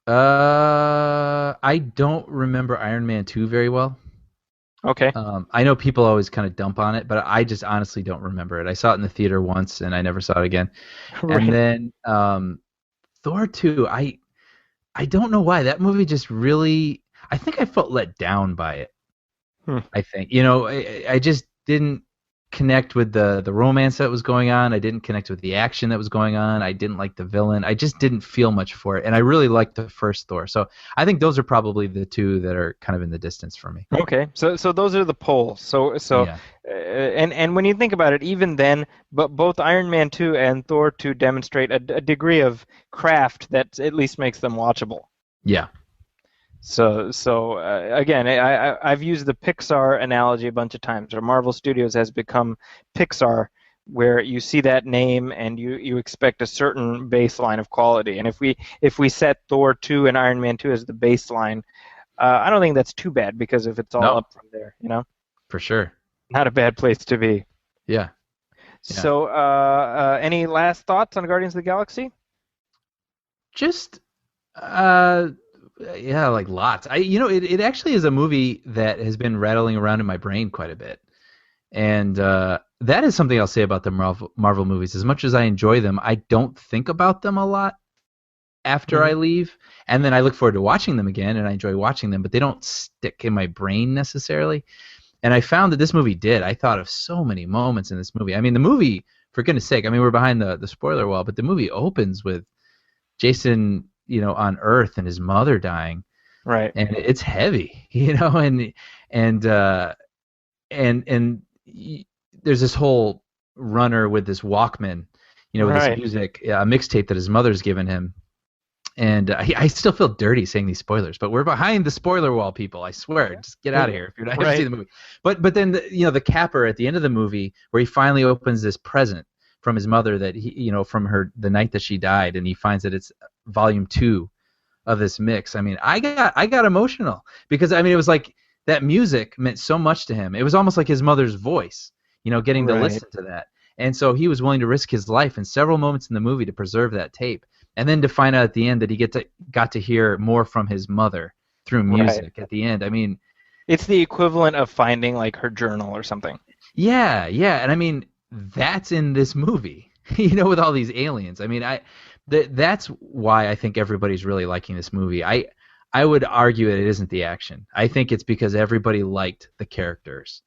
I don't remember Iron Man 2 very well. Okay. I know people always kind of dump on it, but I just honestly don't remember it. I saw it in the theater once, and I never saw it again. Right. And then Thor 2, I don't know why. That movie just really... I think I felt let down by it. I think. I just didn't connect with the romance that was going on. I didn't connect with the action that was going on. I didn't like the villain. I just didn't feel much for it. And I really liked the first Thor. So I think those are probably the two that are kind of in the distance for me. Okay, so those are the polls. Yeah. And when you think about it, even then, but both Iron Man 2 and Thor 2 demonstrate a degree of craft that at least makes them watchable. Yeah. So again, I've used the Pixar analogy a bunch of times, where Marvel Studios has become Pixar, where you see that name and you expect a certain baseline of quality. And if we set Thor 2 and Iron Man 2 as the baseline, I don't think that's too bad, because if it's all up from there, For sure. not a bad place to be. Yeah. So, any last thoughts on Guardians of the Galaxy? Just, yeah, like lots. It actually is a movie that has been rattling around in my brain quite a bit. And that is something I'll say about the Marvel movies. As much as I enjoy them, I don't think about them a lot after I leave. And then I look forward to watching them again, and I enjoy watching them, but they don't stick in my brain necessarily. And I found that this movie did. I thought of so many moments in this movie. I mean, the movie, for goodness sake, we're behind the spoiler wall, but the movie opens with Jason, on Earth and his mother dying. Right. And it's heavy, and there's this whole runner with this Walkman, with this music, a mixtape that his mother's given him. And I still feel dirty saying these spoilers, but we're behind the spoiler wall, people. I swear, just get out of here if you're not going to see the movie. But then the capper at the end of the movie, where he finally opens this present from his mother that he, from her the night that she died, and he finds that it's volume 2 of this mix. I got emotional, because it was like that music meant so much to him. It was almost like his mother's voice, getting to listen to that. And so he was willing to risk his life in several moments in the movie to preserve that tape. And then to find out at the end that he got to hear more from his mother through music at the end. It's the equivalent of finding like her journal or something. Yeah. And that's in this movie, with all these aliens. That's why I think everybody's really liking this movie. I would argue that it isn't the action. I think it's because everybody liked the characters.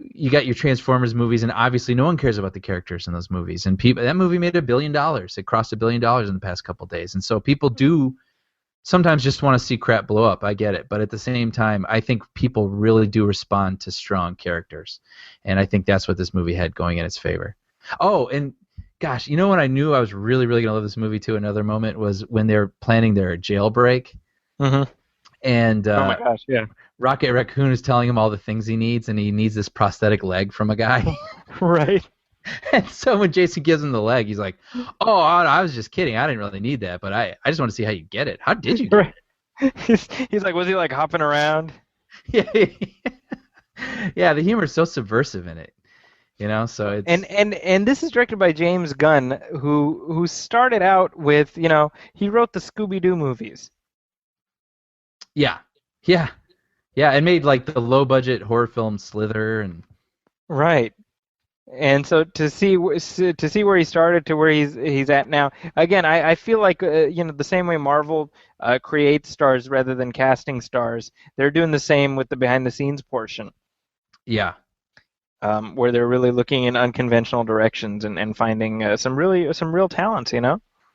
You got your Transformers movies, and obviously no one cares about the characters in those movies. And that movie made $1 billion. It crossed $1 billion in the past couple of days. And so people do sometimes just want to see crap blow up. I get it. But at the same time, I think people really do respond to strong characters. And I think that's what this movie had going in its favor. Oh, and gosh, when I knew I was really, really going to love this movie too, another moment, was when they were planning their jailbreak. Mm-hmm. And oh my gosh, yeah. Rocket Raccoon is telling him all the things he needs, and he needs this prosthetic leg from a guy. Right. And so when Jason gives him the leg, he's like, "Oh, I was just kidding. I didn't really need that, but I just want to see how you get it. How did you get it?" He's like, was he like hopping around? Yeah. Yeah, the humor is so subversive in it. So it's... And this is directed by James Gunn, who started out with, he wrote the Scooby-Doo movies. Yeah, and made like the low-budget horror film Slither and. Right, and so to see where he started to where he's at now. Again, I feel like the same way Marvel creates stars rather than casting stars, they're doing the same with the behind-the-scenes portion. Yeah. Where they're really looking in unconventional directions and finding some real talents,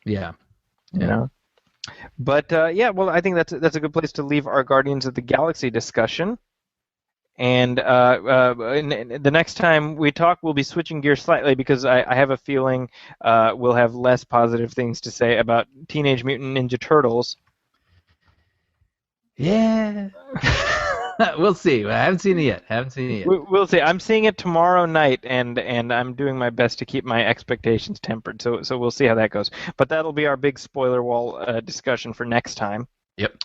Yeah. But well, I think that's a good place to leave our Guardians of the Galaxy discussion. And the next time we talk, we'll be switching gears slightly, because I have a feeling we'll have less positive things to say about Teenage Mutant Ninja Turtles. Yeah. We'll see. I haven't seen it yet. We'll see. I'm seeing it tomorrow night, and I'm doing my best to keep my expectations tempered. So we'll see how that goes. But that'll be our big spoiler wall discussion for next time. Yep.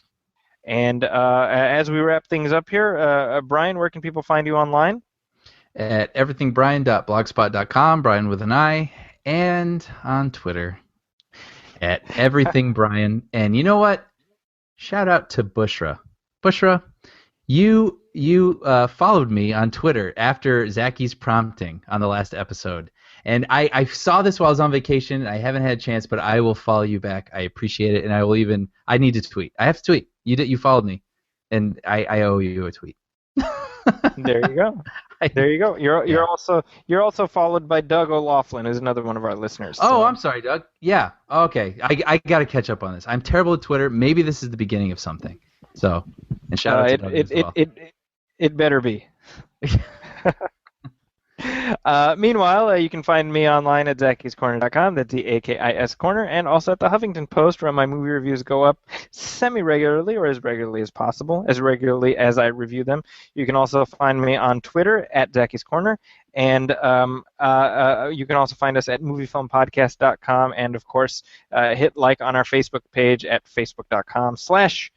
And as we wrap things up here, Brian, where can people find you online? At everythingbrian.blogspot.com, Brian with an I, and on Twitter at everythingbrian. And you know what? Shout out to Bushra. Bushra, you followed me on Twitter after Zaki's prompting on the last episode. And I saw this while I was on vacation. I haven't had a chance, but I will follow you back. I appreciate it. And I need to tweet. I have to tweet. You followed me, and I owe you a tweet. There you go. There you go. You're also followed by Doug O'Laughlin, who's another one of our listeners. Oh, I'm sorry, Doug. Yeah. Okay. I got to catch up on this. I'm terrible at Twitter. Maybe this is the beginning of something. So, and shout out to Doug as well. It better be. Meanwhile, you can find me online at zakiscorner.com. That's ZAKIS Corner, and also at the Huffington Post, where my movie reviews go up semi-regularly, or as regularly as possible, as regularly as I review them. You can also find me on Twitter at Zaki's Corner, and you can also find us at MovieFilmPodcast.com, and of course, hit like on our Facebook page at Facebook.com/MovieFilm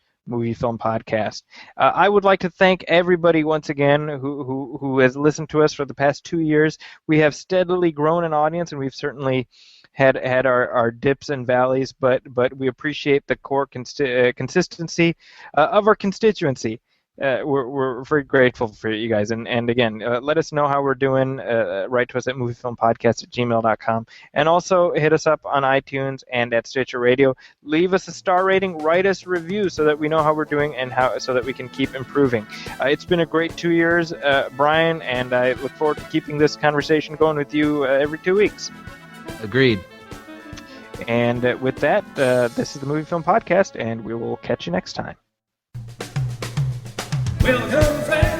Podcast. I would like to thank everybody once again who has listened to us for the past 2 years. We have steadily grown an audience, and we've certainly had our dips and valleys, but we appreciate the core consistency of our constituency. We're very grateful for you guys, and again, let us know how we're doing. Write to us at moviefilmpodcast@gmail.com, and also hit us up on iTunes and at Stitcher Radio. Leave us a star rating, write us a review so that we know how we're doing and so that we can keep improving. It's been a great 2 years, Brian, and I look forward to keeping this conversation going with you every 2 weeks. Agreed. And with that, this is the Movie Film Podcast, and we will catch you next time. Welcome, friends.